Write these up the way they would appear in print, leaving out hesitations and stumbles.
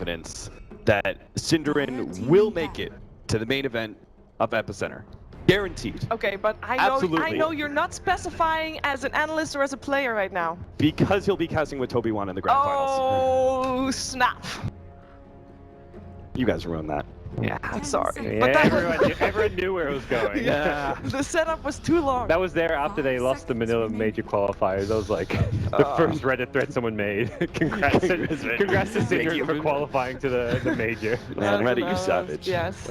confidence that Synderen will make it to the main event of Epicenter. Guaranteed. Okay, but I know you're not specifying as an analyst or as a player right now. Because he'll be casting with Toby1 in the grand finals. Oh, snap. You guys ruined that. Yeah, I'm sorry. Yeah, But that everyone knew where it was going. Yeah. the setup was too long. That was there after they lost the Manila major qualifiers. That was like the first Reddit thread someone made. Congrats to Synderen for qualifying to the major. Man, Reddit, you savage. Yes.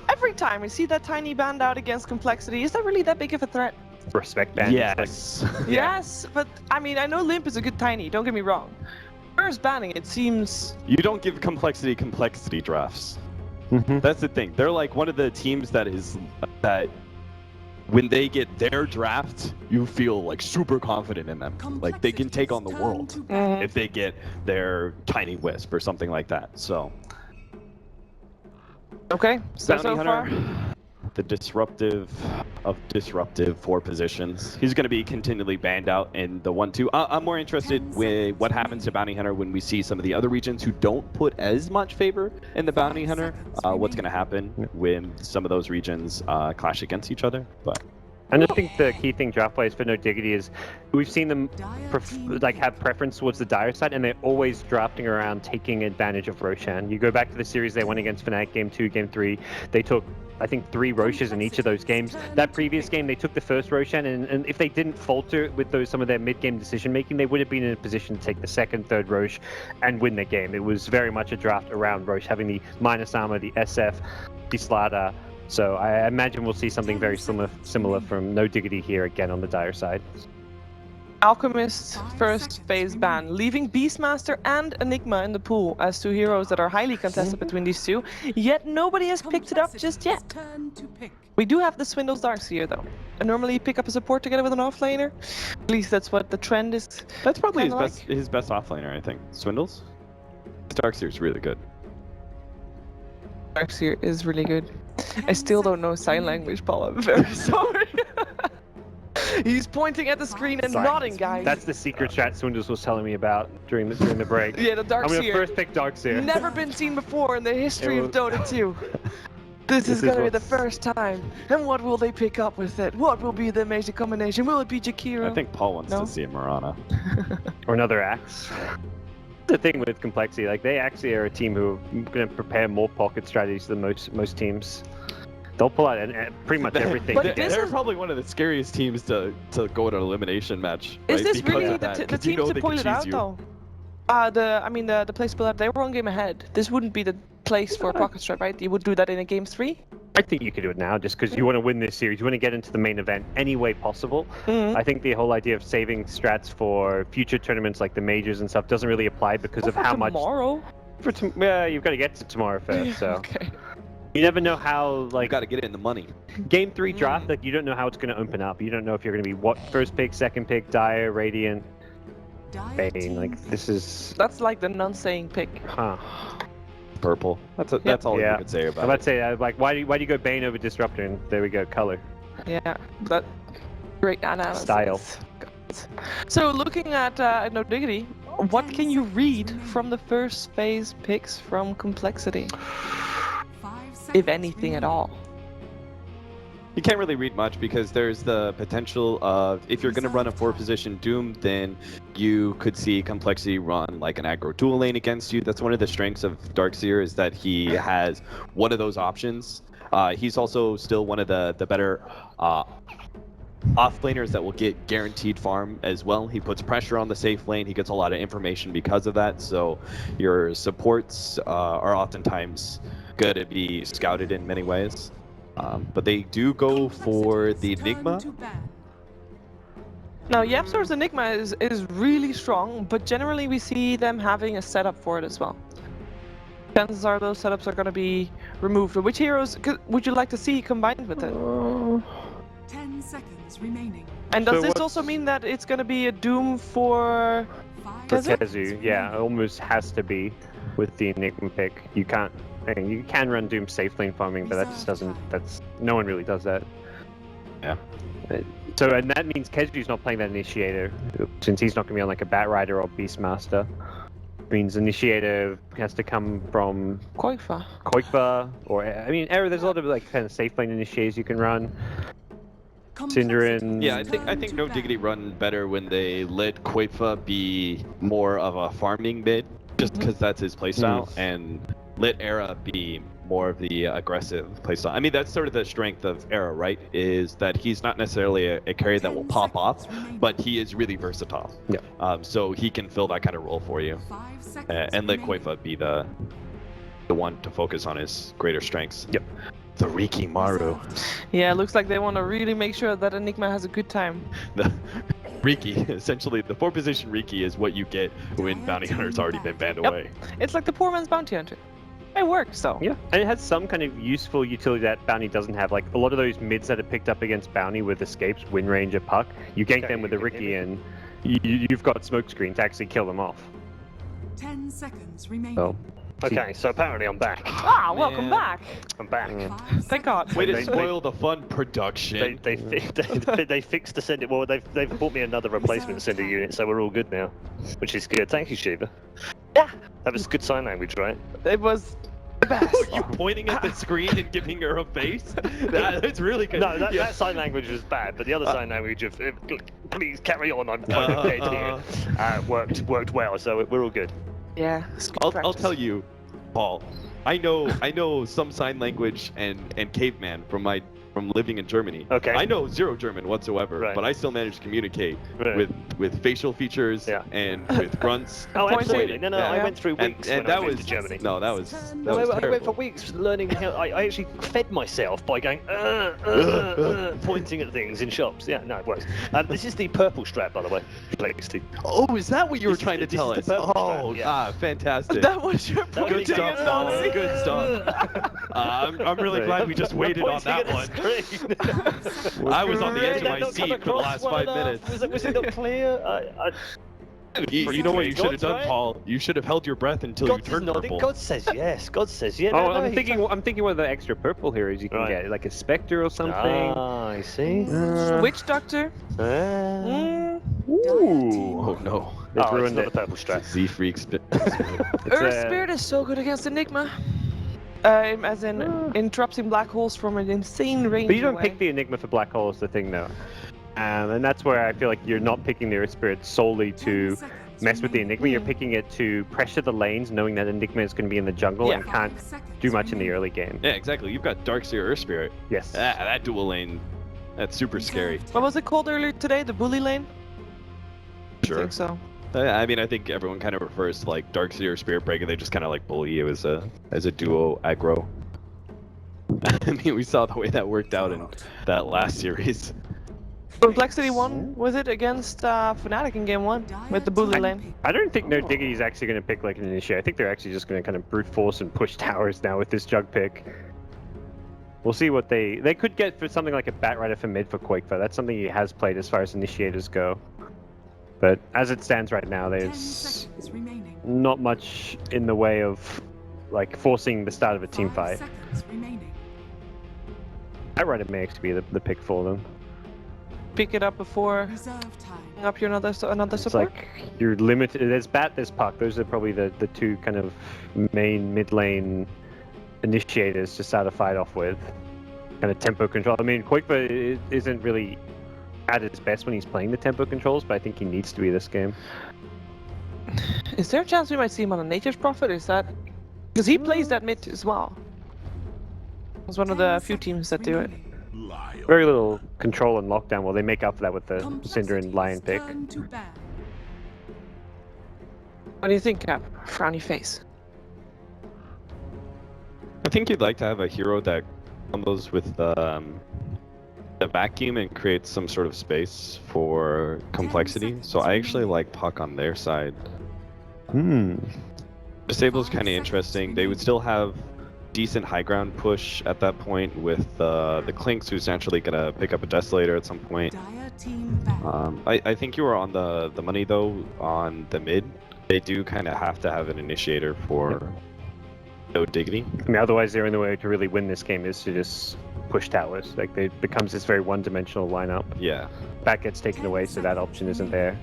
Every time I see that tiny band out against Complexity, is that really that big of a threat? Respect band. Yes. Yes, but I mean, I know Limp is a good tiny, don't get me wrong. First banning, it seems... You don't give complexity drafts. That's the thing. They're like one of the teams that when they get their draft, you feel like super confident in them. Like they can take on the world if they get their tiny wisp or something like that. So. Okay. So Bounty Hunter, far. the disruptive of disruptive 4 positions. He's going to be continually banned out in the 1-2. I'm more interested with what happens to Bounty Hunter when we see some of the other regions who don't put as much favor in the Bounty Hunter. What's going to happen when some of those regions clash against each other? But. And I think the key thing draft-wise for no Diggity is we've seen them have preference towards the Dire side, and they're always drafting around taking advantage of Roshan. You go back to the series they won against Fnatic, Game 2, Game 3, they took, I think, 3 Roshes in each of those games. That previous game, they took the first Roshan, and if they didn't falter with some of their mid-game decision-making, they would have been in a position to take the second, third Rosh and win the game. It was very much a draft around Rosh, having the minus armor, the SF, the Slada. So I imagine we'll see something very similar from no Diggity here again on the Dire side. Alchemist first phase ban, leaving Beastmaster and Enigma in the pool as 2 heroes that are highly contested between these two, yet nobody has picked it up just yet. We do have the Swindles Darkseer though, and normally you pick up a support together with an offlaner. At least that's what the trend is. That's probably his best offlaner, I think. Swindles? Darkseer's really good. Darkseer is really good. I still don't know sign language, Paul. I'm very sorry. He's pointing at the screen and nodding, guys. That's the secret strat Swindles was telling me about during the break. Yeah, the Darkseer. I'm gonna first pick Darkseer. Never been seen before in the history of Dota 2. This is gonna be the first time. And what will they pick up with it? What will be the amazing combination? Will it be Jakiro? I think Paul wants to see a Mirana. Or another Axe. The thing with Complexity, like they actually are a team who are going to prepare more pocket strategies than most teams. They'll pull out pretty much everything. They're probably one of the scariest teams to go to an elimination match. Is right? this really the team to pull it out though? The place to pull out, they were 1 game ahead. This wouldn't be the place for a pocket strat, right? You would do that in a game 3? I think you could do it now just because you want to win this series. You want to get into the main event any way possible. I think the whole idea of saving strats for future tournaments like the majors and stuff doesn't really apply because of how much... tomorrow? Yeah, you've got to get to tomorrow first, so... Okay. You never know how, like... You got to get it in the money. Game 3 draft, like, you don't know how it's going to open up. You don't know if you're going to be what first pick, second pick, Dire, Radiant, Bane. Like, this is... That's like the non-saying pick. Huh. Purple. That's all you could say about it. I'd say, like, why do you go Bane over Disruptor? And there we go, color. Yeah, that great analysis. Style. So looking at No Diggity, what can you read from the first phase picks from Complexity? If anything at all. You can't really read much because there's the potential of, if you're going to run a 4-position Doom, then you could see Complexity run like an aggro dual lane against you. That's one of the strengths of Darkseer, is that he has one of those options. He's also still one of the better offlaners that will get guaranteed farm as well. He puts pressure on the safe lane. He gets a lot of information because of that. So your supports are oftentimes good to be scouted in many ways. But they do go for the Enigma. Now, Yapzor's Enigma is really strong, but generally we see them having a setup for it as well. Chances are those setups are going to be removed. Which heroes would you like to see combined with it? 10 seconds remaining. And does this also mean that it's going to be a Doom for KheZu? Yeah, it almost has to be with the Enigma pick. You can't. I mean, you can run Doom safe lane farming, but that just doesn't. No one really does that. Yeah. So, and that means KheZu's not playing that initiator, since he's not going to be on like a Bat Rider or Beastmaster. means Initiator has to come from Koifa. or I mean, Era. There's a lot of like kind of safe lane initiators you can run. Synderin. Yeah, I think no Diggity run better when they let Koifa be more of a farming mid, just because that's his playstyle, and let Era be more of the aggressive playstyle. I mean, that's sort of the strength of Era, right? Is that he's not necessarily a carry that will pop off, but he is really versatile. Yeah. So he can fill that kind of role for you, and let Koifa be the one to focus on his greater strengths. Yep. The Riki Maru. Yeah, it looks like they want to really make sure that Enigma has a good time. The Riki, essentially, the 4-position Riki is what you get when Bounty Hunter's already been banned away. It's like the poor man's bounty hunter. It works, though. Yeah, and it has some kind of useful utility that Bounty doesn't have. Like a lot of those mids that are picked up against Bounty with escapes, Wind Ranger, Puck, you gank them with the Riki, and you've got Smokescreen to actually kill them off. 10 seconds remaining. So, Okay, so apparently I'm back. Ah, welcome back. I'm back. Thank God. Way to They- spoil the fun production. They fixed the sender. Well, they've bought me another replacement sender unit, so we're all good now, which is good. Thank you, Shiva. Yeah. That was good sign language, right? It was the best. You pointing at the screen and giving her a face? That's really good. No, that Yeah. sign language was bad, but the other sign language of please carry on. I'm quite prepared here. Worked well, so we're all good. Yeah. I'll tell you, Paul. I know some sign language and caveman from living in Germany. Okay. I know zero German whatsoever, Right. but I still manage to communicate Right. with facial features Yeah. and with grunts. Oh, Pointing. absolutely. No, Yeah. I went through weeks and when that I moved was to Germany. No, that was No, I went for terrible. weeks learning how I actually fed myself by going pointing at things in shops. Yeah, no, it works. This is the purple strap, by the way. Legacy. Oh, is that what you were This is trying the- to tell this us? is the purple Oh, strap, yeah. fantastic. That was your That was pointing Good at stuff. Nazi. Good stuff. I'm really glad we just waited on that one. I was on the edge of my seat for the last 5 minutes. Was it not clear? You know what you should have done, right? Paul? You should have held your breath until God you is turned nodding. purple. God says yes. God says yeah. Oh, No, I'm he's thinking one of the extra purple heroes you can Right. get, like a Spectre or something. Ah, I see. Witch Doctor. Ah. Ooh. Oh no. They've Oh, it's ruined not it. the purple strap. Z Freaks. Earth Spirit is so good against Enigma. As in interrupting black holes from an insane range. But you don't away. pick the Enigma for Black Hole is the thing, though. And that's where I feel like you're not picking the Earth Spirit solely to mess with the Enigma. You're picking it to pressure the lanes, knowing that Enigma is going to be in the jungle and can't do much in the early game. Yeah, exactly. You've got Darkseer Earth Spirit. Yes. That dual lane, that's super scary. What was it called earlier today? The bully lane? I Sure. think so. I mean, I think everyone kind of refers to like Darkseer Spirit Breaker. They just kind of like bully you as a duo aggro. I mean, we saw the way that worked out in that last series. Complexity 1, was it against Fnatic in game 1 with the bully lane? I don't think No Diggity is actually going to pick like an initiate. I think they're actually just going to kind of brute force and push towers now with this jug pick. We'll see what they could get for something like a Bat Rider for mid for Quakefa. That's something he has played as far as initiators go. But as it stands right now, there's not much in the way of like forcing the start of a team fight. Bat Rider may actually be the pick for them. Pick it up before up your another It's support? like you're limited. There's Bat, there's Puck. Those are probably the two kind of main mid lane initiators to start a fight off with. Kind of tempo control. I mean, Quakefa isn't really at his best when he's playing the tempo controls, but I think he needs to be this game. Is there a chance we might see him on a Nature's Prophet? Is that... Because he plays that mid as well. He's one of the few teams that do it. Very little control and lockdown. Well, they make up for that with the Cinder and Lion pick. What do you think, Cap? Frowny face. I think you'd like to have a hero that combos with the vacuum and creates some sort of space for complexity. So I actually like Puck on their side. Disable's kind of interesting. They would still have decent high ground push at that point with the Clinks, who's naturally gonna pick up a Desolator at some point. I think you were on the money though on the mid. They do kind of have to have an initiator for no Diggity. I mean, otherwise the only way to really win this game is to just push towers. Like, it becomes this very one-dimensional lineup. Yeah. Bat gets taken away, so that option isn't there.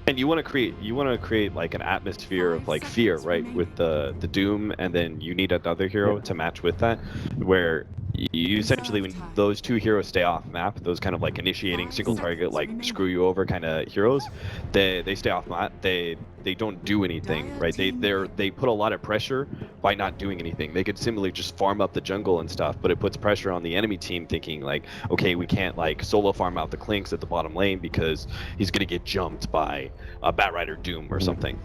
And you want to create like an atmosphere of like fear, right? With the Doom, and then you need another hero to match with that, where you essentially, when those two heroes stay off map, those kind of like initiating single target, like screw you over kind of heroes, they stay off map. They don't do anything, right? They put a lot of pressure by not doing anything. They could simply just farm up the jungle and stuff, but it puts pressure on the enemy team, thinking like, okay, we can't like solo farm out the Clinks at the bottom lane because he's gonna get jumped by a Batrider Doom or something.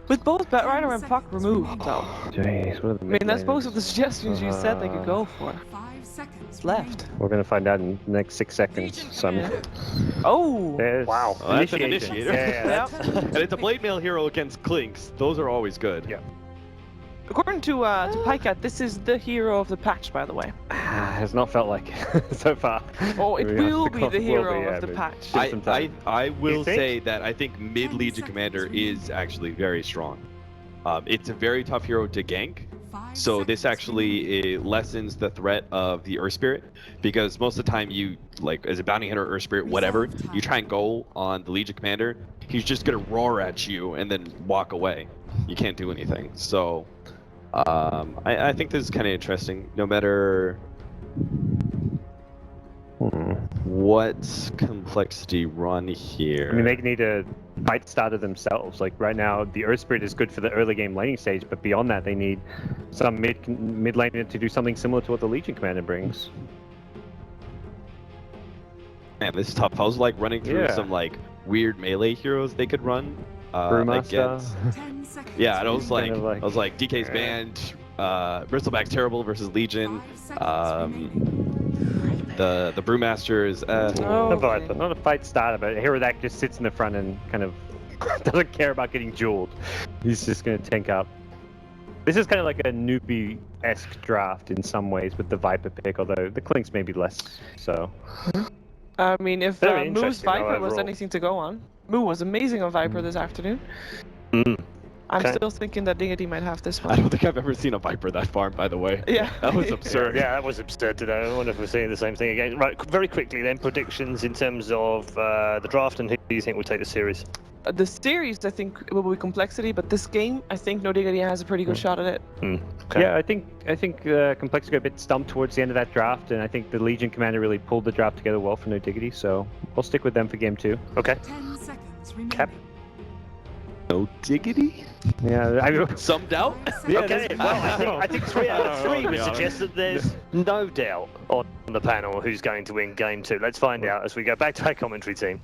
With both Batrider and Puck removed, though. Jeez, what are the I mean, that's mid both of laners? the suggestions you said they could go for. 5 seconds Left. We're gonna find out in the next 6 seconds. So Oh! wow, Oh, that's an initiator. Yeah, And it's a blade mail hero against Clinks. Those are always good. Yeah. According to PyCat, this is the hero of the patch, by the way. has not felt like it so far. Oh, it Yeah, will be the will hero be, yeah, of the but- patch. Give some time. I will think? say that I think mid Legion Commander is actually very strong. It's a very tough hero to gank, so this actually lessens the threat of the Earth Spirit, because most of the time you, like as a bounty hunter, Earth Spirit, whatever, you try and go on the Legion Commander, he's just gonna roar at you and then walk away. You can't do anything. So I think this is kind of interesting, no matter what complexity run here. I mean, they need a fight starter themselves. Like right now, the Earth Spirit is good for the early game laning stage, but beyond that, they need some mid laner to do something similar to what the Legion Commander brings. Man, this is tough. I was like running through Yeah. some like weird melee heroes they could run Brewmaster. against. 10 seconds. Yeah, and I was like, Kind of like- I was like, DK's banned, Bristleback's terrible versus Legion. 5 seconds remaining. The Brewmaster is. Oh. Not a Viper, not a fight starter, but a hero that just sits in the front and kind of doesn't care about getting jeweled. He's just going to tank up. This is kind of like a newbie-esque draft in some ways with the Viper pick, although the Clinks may be less so. I mean, if Very Moo's interesting, though, Viper was overall. anything to go on, Moo was amazing on Viper this afternoon. I'm Okay. still thinking that Diggity might have this I one. don't think I've ever seen a Viper that farm, by the way. Yeah. That was absurd. Yeah, that was absurd today. I wonder if we're seeing the same thing again. Right, very quickly then, predictions in terms of the draft, and who do you think will take the series? The series, I think, will be complexity, but this game, I think No Diggity has a pretty good shot at it. Okay. Yeah, I think Complexity got a bit stumped towards the end of that draft, and I think the Legion Commander really pulled the draft together well for No Diggity, so I'll stick with them for game 2. Okay. 10 seconds remaining. Cap. No diggity? Yeah, I Some doubt? Okay, well, I think 3 out of 3 would Yeah. suggest that there's no doubt on the panel who's going to win game 2. Let's find out as we go back to our commentary team.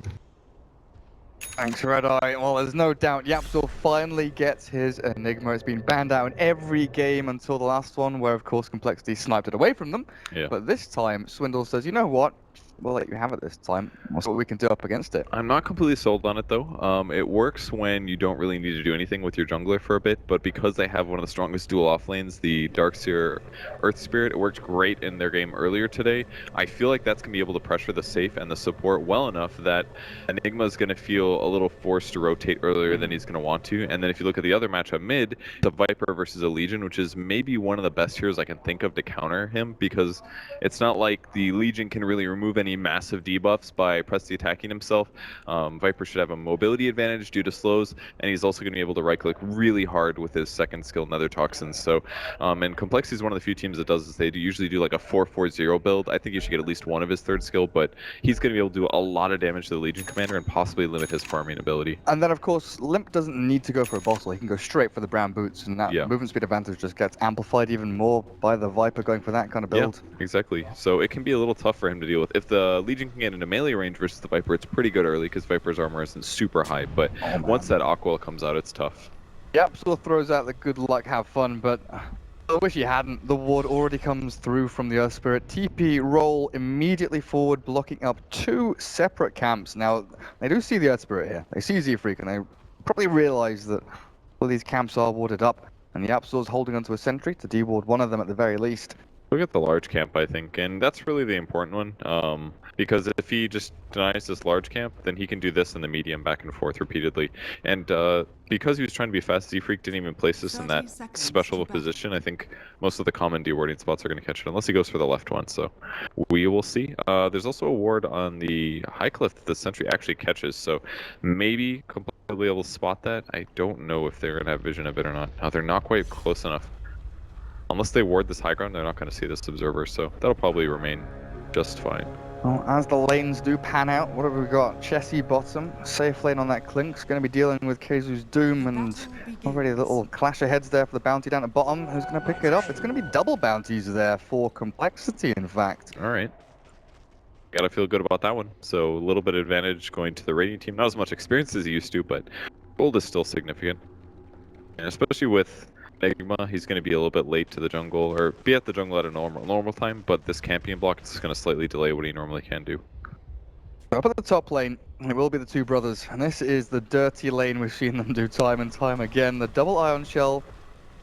Thanks, Red Eye. Well, there's no doubt Yapzor finally gets his Enigma. It's been banned out in every game until the last one, where, of course, Complexity sniped it away from them. Yeah. But this time, Swindle says, you know what? We'll let you have it this time. We'll see what we can do up against it. I'm not completely sold on it though. It works when you don't really need to do anything with your jungler for a bit, but because they have one of the strongest dual off lanes, the Darkseer Earth Spirit, it worked great in their game earlier today. I feel like that's going to be able to pressure the safe and the support well enough that Enigma is going to feel a little forced to rotate earlier than he's going to want to. And then if you look at the other matchup mid, the Viper versus a Legion, which is maybe one of the best heroes I can think of to counter him, because it's not like the Legion can really remove any massive debuffs by Presti attacking himself. Viper should have a mobility advantage due to slows, and he's also going to be able to right click really hard with his second skill, Nether Toxins. So, and Complexity is one of the few teams that does this. They usually do like a 4-4-0 build. I think you should get at least one of his third skill, but he's going to be able to do a lot of damage to the Legion Commander and possibly limit his farming ability. And then, of course, Limp doesn't need to go for a bottle. He can go straight for the brown boots, and that Yeah. movement speed advantage just gets amplified even more by the Viper going for that kind of build. Yeah, exactly. So it can be a little tough for him to deal with. If the Legion can get into melee range versus the Viper, it's pretty good early because Viper's armor isn't super high, but once that coL comes out, it's tough. Yep, sort of throws out the good luck, have fun, but I wish he hadn't. The ward already comes through from the Earth Spirit. TP roll immediately forward, blocking up 2 separate camps. Now, they do see the Earth Spirit here. They see Z-Freak, and they probably realize that all these camps are warded up, and the Yapzor's holding onto a sentry to deward one of them at the very least. Look at the large camp, I think, and that's really the important one. Because if he just denies this large camp, then he can do this in the medium back and forth repeatedly. And because he was trying to be fast, Z-Freak didn't even place this in that special of a position. I think most of the common dewarding spots are going to catch it, unless he goes for the left one. So we will see. There's also a ward on the high cliff that the sentry actually catches, so maybe completely able to spot that. I don't know if they're going to have vision of it or not. No, they're not quite close enough. Unless they ward this high ground, they're not going to see this observer, so that'll probably remain just fine. Well, as the lanes do pan out, what have we got? Chessie bottom, safe lane on that Clink's going to be dealing with Keizu's Doom, and already a little clash of heads there for the bounty down at bottom. Who's going to pick it up? It's going to be double bounties there for Complexity, in fact. All right. Gotta feel good about that one. So a little bit of advantage going to the Radiant team. Not as much experience as he used to, but gold is still significant. And especially with Enigma, he's going to be a little bit late to the jungle, or be at the jungle at a normal time, but this camping block is going to slightly delay what he normally can do. Up at the top lane, it will be the two brothers, and this is the dirty lane we've seen them do time and time again. The double Ion Shell,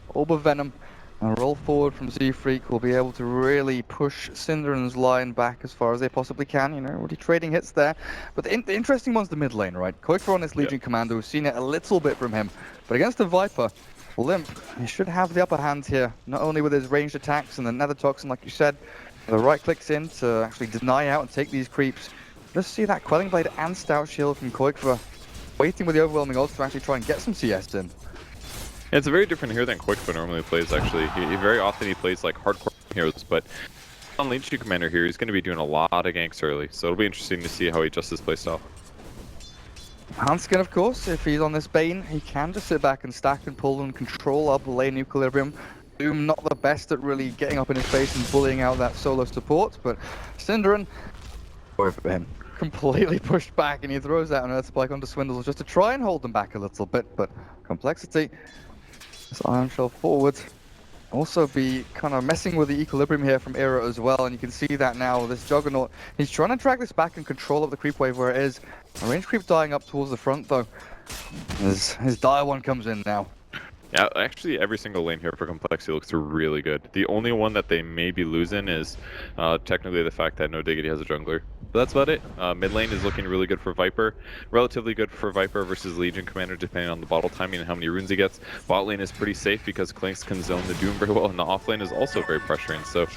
Orb of Venom, and roll forward from Z-Freak will be able to really push Synderen's line back as far as they possibly can, you know, already trading hits there. But the interesting one's the mid lane, right? Koikfor on this Legion Commander, we've seen it a little bit from him, but against the Viper, Limp, he should have the upper hand here, not only with his ranged attacks and the Nether Toxin, like you said, the right clicks in to actually deny out and take these creeps. Just see that Quelling Blade and Stout Shield from Koikfor, waiting with the overwhelming odds to actually try and get some CS in. Yeah, it's a very different hero than Koikfor normally plays, actually. He very often he plays like hardcore heroes, but on Legion Commander here, he's going to be doing a lot of ganks early, so it'll be interesting to see how he adjusts his playstyle. Hanskin, of course, if he's on this Bane, he can just sit back and stack and pull and control up lane equilibrium. Doom not the best at really getting up in his face and bullying out that solo support, but Synderen, sorry for him, completely pushed back, and he throws out an Earth Spike onto Swindles just to try and hold them back a little bit, but Complexity, this Iron Shell forward, also be kind of messing with the equilibrium here from Era as well, and you can see that now, this Juggernaut, he's trying to drag this back and control up the creep wave where it is. A range creep dying up towards the front though. His dire one comes in now. Yeah, actually every single lane here for Complexity looks really good. The only one that they may be losing is technically the fact that no Diggity has a jungler. But that's about it. Mid lane is looking really good for Viper. Relatively good for Viper versus Legion Commander depending on the bottle timing and how many runes he gets. Bot lane is pretty safe because Clinks can zone the Doom very well, and the off lane is also very pressuring. So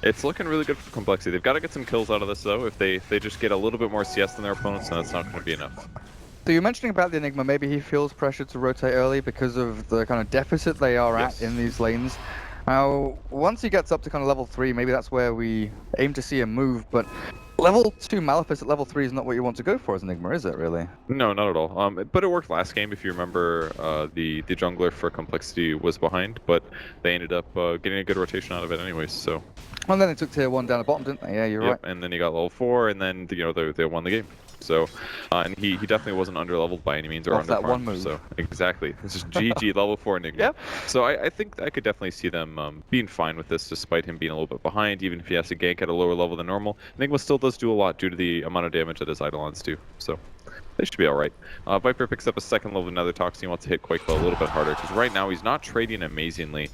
it's looking really good for Complexity. They've got to get some kills out of this though. If they just get a little bit more CS than their opponents, then that's not going to be enough. So you're mentioning about the Enigma, maybe he feels pressure to rotate early because of the kind of deficit they are at in these lanes. Now, once he gets up to kind of level 3, maybe that's where we aim to see him move, but level 2 Malefice at level 3 is not what you want to go for as Enigma, is it really? No, not at all. But it worked last game, if you remember. The jungler for Complexity was behind, but they ended up getting a good rotation out of it anyways, so... Well, then they took tier 1 down the bottom, didn't they? Yeah, you're right. And then he got level 4, and then, you know, they won the game. So, and he definitely wasn't under-leveled by any means or off that one underfarmed, move. so exactly. This is GG level 4 Enigma. Yep. So I think I could definitely see them being fine with this, despite him being a little bit behind, even if he has to gank at a lower level than normal. Enigma still does do a lot due to the amount of damage that his Eidolons do, so they should be alright. Viper picks up a second level Nether Toxin. He wants to hit Koikva a little bit harder, because right now he's not trading amazingly.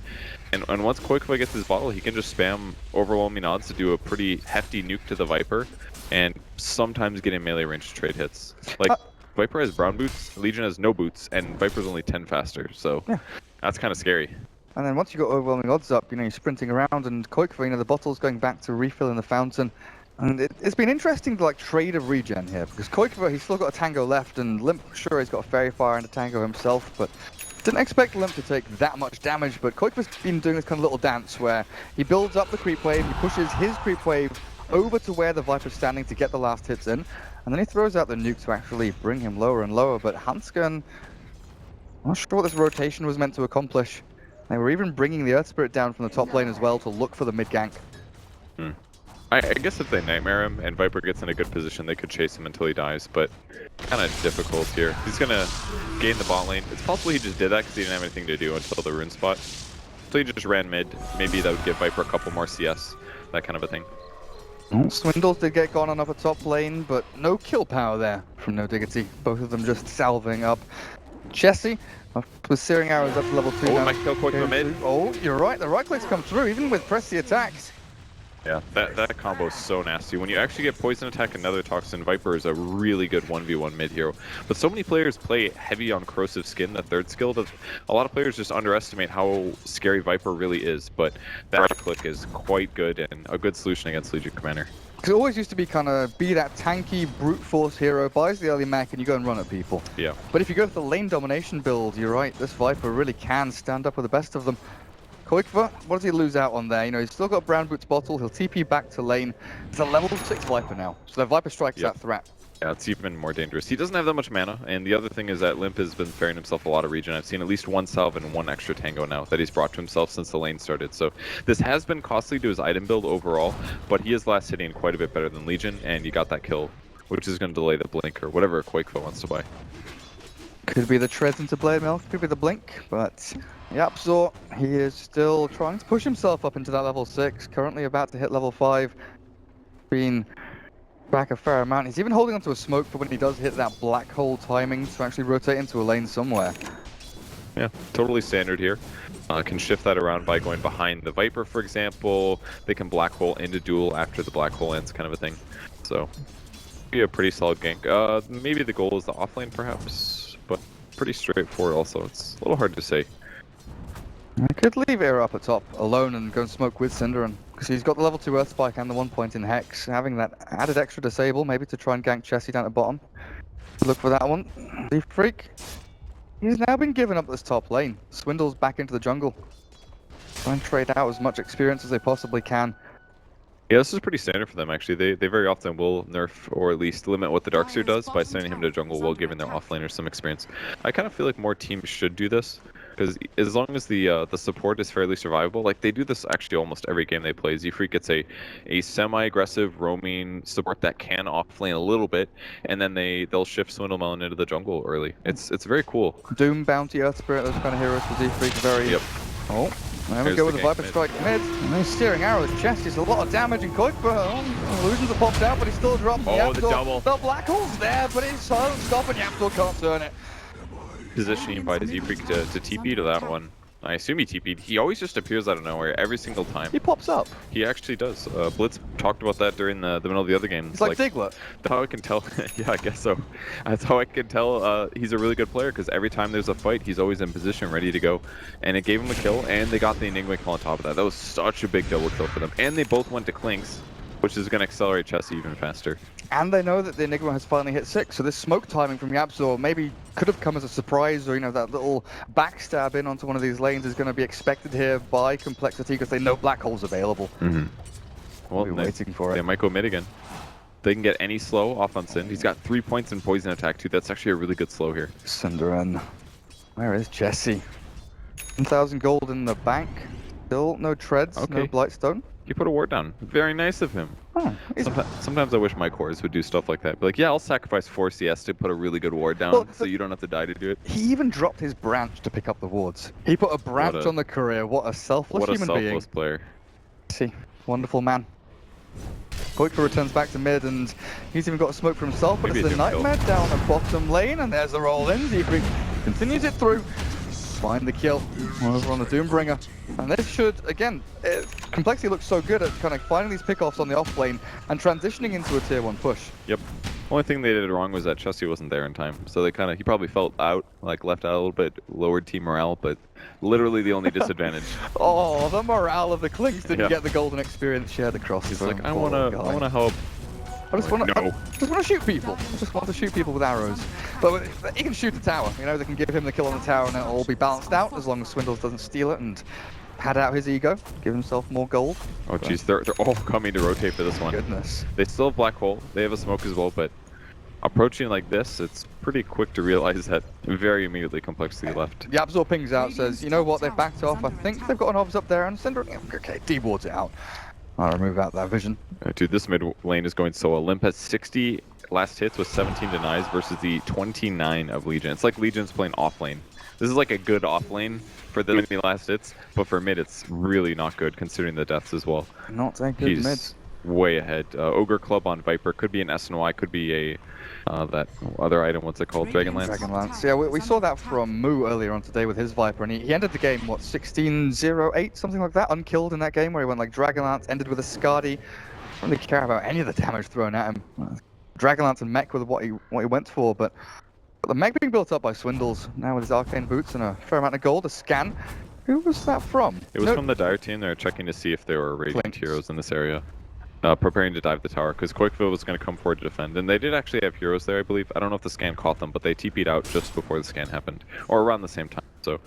And once Koikva gets his bottle, he can just spam overwhelming odds to do a pretty hefty nuke to the Viper, and sometimes get in melee range to trade hits. Like, Viper has brown boots, Legion has no boots, and Viper's only 10 faster, so that's kind of scary. And then once you got overwhelming odds up, you know, you're sprinting around, and Koikva, you know, the bottle's going back to refill in the fountain. And it's been interesting to like trade of regen here, because Koikva, he's still got a Tango left, and Limp, sure, he's got a Fairy Fire and a Tango himself, but didn't expect Limp to take that much damage. But Koikva's been doing this kind of little dance where he builds up the creep wave, he pushes his creep wave over to where the Viper's standing to get the last hits in, and then he throws out the nuke to actually bring him lower and lower. But Hanskin, I'm not sure what this rotation was meant to accomplish. They were even bringing the Earth Spirit down from the top lane as well to look for the mid gank. I guess if they Nightmare him and Viper gets in a good position, they could chase him until he dies, but kind of difficult here. He's going to gain the bot lane. It's possible he just did that because he didn't have anything to do until the rune spot. So he just ran mid. Maybe that would give Viper a couple more CS, that kind of a thing. Swindles did get gone on up a top lane, but no kill power there from No Diggity. Both of them just salving up. Chessie with Searing Arrows up to level 2 now. Might kill Koikva mid. Oh, you're right. The right clicks come through, even with press the attacks. Yeah, that combo is so nasty. When you actually get Poison Attack, another Toxin, Viper is a really good 1v1 mid hero. But so many players play heavy on Corrosive Skin, the third skill, that a lot of players just underestimate how scary Viper really is. But that right click is quite good and a good solution against Legion Commander. Because it always used to be kind of be that tanky, brute force hero, buys the early mech, and you go and run at people. Yeah. But if you go for the lane domination build, you're right, this Viper really can stand up with the best of them. Koikva, what does he lose out on there? You know, he's still got Brown Boots Bottle, he'll TP back to lane. It's a level 6 Viper now, so the Viper strikes that threat. Yeah, it's even more dangerous. He doesn't have that much mana, and the other thing is that Limp has been sparing himself a lot of regen. I've seen at least one salve and one extra tango now that he's brought to himself since the lane started. So this has been costly to his item build overall, but he is last hitting quite a bit better than Legion, and you got that kill, which is going to delay the blink or whatever Quakefoot wants to buy. Could be the treads into Blade Milk, could be the blink, but Yapzor, he is still trying to push himself up into that level 6, currently about to hit level 5. Been back a fair amount. He's even holding onto a smoke for when he does hit that black hole timing to actually rotate into a lane somewhere. Yeah, totally standard here. Can shift that around by going behind the Viper, for example. They can black hole into duel after the black hole ends, kind of a thing. So, be a pretty solid gank. Maybe the goal is the offlane, perhaps, but pretty straightforward also. It's a little hard to say. I could leave Era up at top alone and go and smoke with Cinderin, because he's got the level 2 Earth Spike and the 1 point in Hex. Having that added extra disable, maybe to try and gank Chessie down at bottom. Look for that one. Leaf Freak. He's now been given up this top lane. Swindle's back into the jungle. Try and trade out as much experience as they possibly can. Yeah, this is pretty standard for them, actually. They very often will nerf or at least limit what the Darkseer does by sending him to jungle while giving their offlaner some experience. I kind of feel like more teams should do this, because as long as the support is fairly survivable, like they do this actually almost every game they play. Z-Freak gets a semi-aggressive roaming support that can offlane a little bit, and then they'll shift Swindlemelon into the jungle early. It's very cool. Doom, Bounty, Earth Spirit, those kind of heroes for Z-Freak, very... Yep. Oh, there we Here's go with the the Viper gank Strike mid. And then steering arrows, chest is a lot of damage in Koikva. Oh, illusions have popped out, but he still drops the Oh, the Yapzor. double. The black hole's there, but it's silent stop and Yapzor can't turn it. Positioning by Z-Freak to TP to that one. I assume he TP'd. He always just appears out of nowhere every single time. He pops up. He actually does. Blitz talked about that during the middle of the other game. He's like Diglett. That's how I can tell. Yeah, I guess so. That's how I can tell he's a really good player, because every time there's a fight, he's always in position, ready to go. And it gave him a kill, and they got the Enigma kill on top of that. That was such a big double kill for them. And they both went to Clinks, which is going to accelerate Chessie even faster. And they know that the Enigma has finally hit 6, so this smoke timing from Yapzor maybe could have come as a surprise, or, you know, that little backstab in onto one of these lanes is going to be expected here by Complexity, because they know black hole's available. Well, We're waiting for they it. might go mid again. They can get any slow off on Sin. He's got 3 points in Poison Attack, too. That's actually a really good slow here. Cinderin. Where is Chessie? 1,000 gold in the bank. Still no treads, no Okay. Blightstone. He put a ward down. Very nice of him. Oh, Sometimes I wish my cores would do stuff like that. Be like, yeah, I'll sacrifice 4 CS to put a really good ward down, Well, so you don't have to die to do it. he even dropped his branch to pick up the wards. He put a branch on the courier. What a selfless What a human selfless being. player. See, wonderful man. Koikva returns back to mid, and he's even got a smoke for himself, but Maybe it's a the dim kill. Nightmare down the bottom lane, and there's the roll in. Z-Freak continues it through. Find the kill over on the Doombringer. And this should, again, Complexity looks so good at kind of finding these pickoffs on the off lane and transitioning into a tier 1 push. Yep. Only thing they did wrong was that Chessie wasn't there in time. So he probably felt out, like left out a little bit, lowered team morale, but literally the only disadvantage. Oh, the morale of the Clinks didn't Yeah. get the golden experience shared across. He's the like, I poor wanna guy. help. I just want No. to shoot people. I just want to shoot people with arrows. But he can shoot the tower. You know, they can give him the kill on the tower, and it'll all be balanced out as long as Swindles doesn't steal it and pad out his ego, give himself more gold. Oh jeez, they're all coming to rotate for this one. Goodness. They still have black hole. They have a smoke as well, but approaching like this, it's pretty quick to realize that very immediately Complexity left. Yapzor pings out, says, you know what, they've backed off. I think they've got an obs up there, and Cinder, okay, D-wards it out. I'll remove out that vision. Dude, this mid lane is going so well. Limp has 60 last hits with 17 denies versus the 29 of Legion. It's like Legion's playing off lane. This is like a good off lane for the many last hits, but for mid it's really not good considering the deaths as well. Not a good mid. way ahead. Ogre Club on Viper could be an SNY, could be a that other item, what's it called? Dragonlance? Dragonlance. Yeah, we saw that from Moo earlier on today with his Viper, and he ended the game, what, 16-0-8, something like that, unkilled in that game, where he went like Dragonlance, ended with a Skadi. Don't really care about any of the damage thrown at him. Dragonlance and Mech with what he went for, but the Mech being built up by Swindles, now with his Arcane Boots and a fair amount of gold, a scan. Who was that from? It was from the Dire team. They're checking to see if there were Radiant heroes in this area. Preparing to dive the tower, because Quakeville was going to come forward to defend. And they did actually have heroes there, I believe. I don't know if the scan caught them, but they TP'd out just before the scan happened. Or around the same time. So,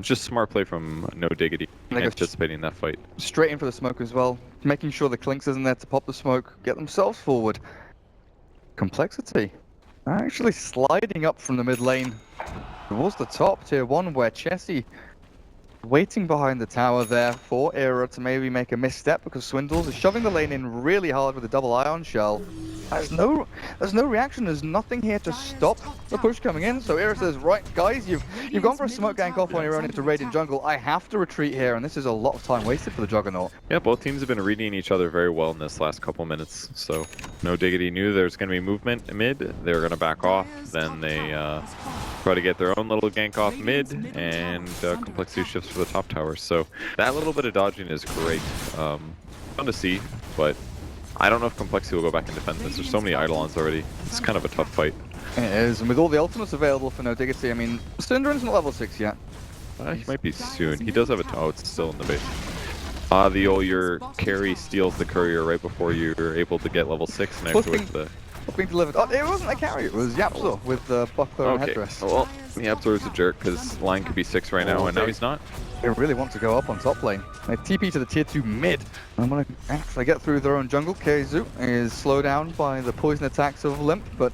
just smart play from no Diggity, anticipating that fight. Straight in for the smoke as well. Making sure the Clinks isn't there to pop the smoke, get themselves forward. Complexity. Actually sliding up from the mid lane towards the top, tier 1, where Chessie waiting behind the tower there for Era to maybe make a misstep, because Swindles is shoving the lane in really hard with a double ion shell. There's no reaction. There's nothing here to stop the push coming in. So Era says, right guys, you've gone for a smoke gank off on your own into Radiant jungle. I have to retreat here, and this is a lot of time wasted for the Juggernaut. Yeah, both teams have been reading each other very well in this last couple minutes. So no Diggity knew there's going to be movement mid. They were going to back off. Then they try to get their own little gank off mid, and Complexity shifts for the top tower. So that little bit of dodging is great. Fun to see, but I don't know if Complexity will go back and defend this. There's so many Eidolons already. It's kind of a tough fight. It is, and with all the ultimates available for no Diggity, I mean, Synderen's not level 6 yet. He might be soon. He does have a... Oh, it's still in the base. Your carry steals the courier right before you're able to get level 6 and actually with the... Being delivered. Oh, it wasn't a carry, it was Yapzor with the buckler and headdress. Well, Yapzor is a jerk because line could be 6 right now, and now he's not. They really want to go up on top lane. They TP to the tier 2 mid. I'm gonna actually get through their own jungle. Keizu is slowed down by the poison attacks of Limp, but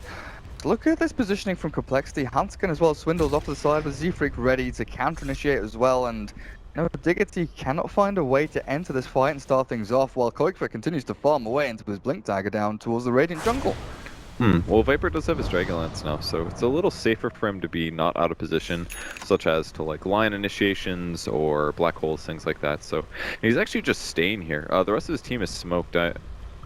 look at this positioning from Complexity. Hanskin as well as Swindles off to the side with Z-Freak ready to counter-initiate as well, and no, Diggity cannot find a way to enter this fight and start things off, while Koikva continues to farm away into his Blink Dagger down towards the Radiant jungle. Well, Viper does have his Dragonlance now, so it's a little safer for him to be not out of position, such as to like Lion initiations or Black Holes, things like that. So he's actually just staying here. The rest of his team is smoked.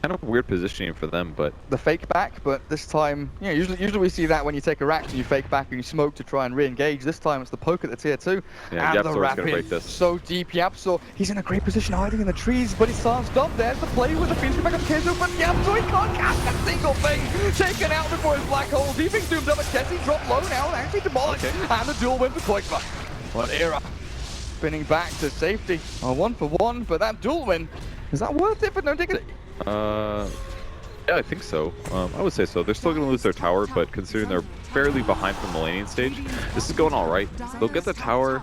Kind of weird positioning for them, but... The fake back, but this time, you know, usually we see that when you take a rack and you fake back and you smoke to try and re-engage. This time it's the poke at the tier 2. Yeah, and the Yapzor's gonna break rapid, this. so deep. Yapzor, he's in a great position hiding in the trees, but he's can't stop. There's the play with the Phoenix back up Keizu, but Yapzor, he can't catch a single thing. Taken out before his black hole. Deeping zoomed up, but Chessie dropped low now and actually demolished. And the duel win for Koikva. But Era spinning back to safety. 1 for 1, but that duel win, is that worth it for no Diggity? Yeah, I think so. I would say so. They're still going to lose their tower, but considering they're fairly behind from the laning stage, this is going all right. They'll get the tower.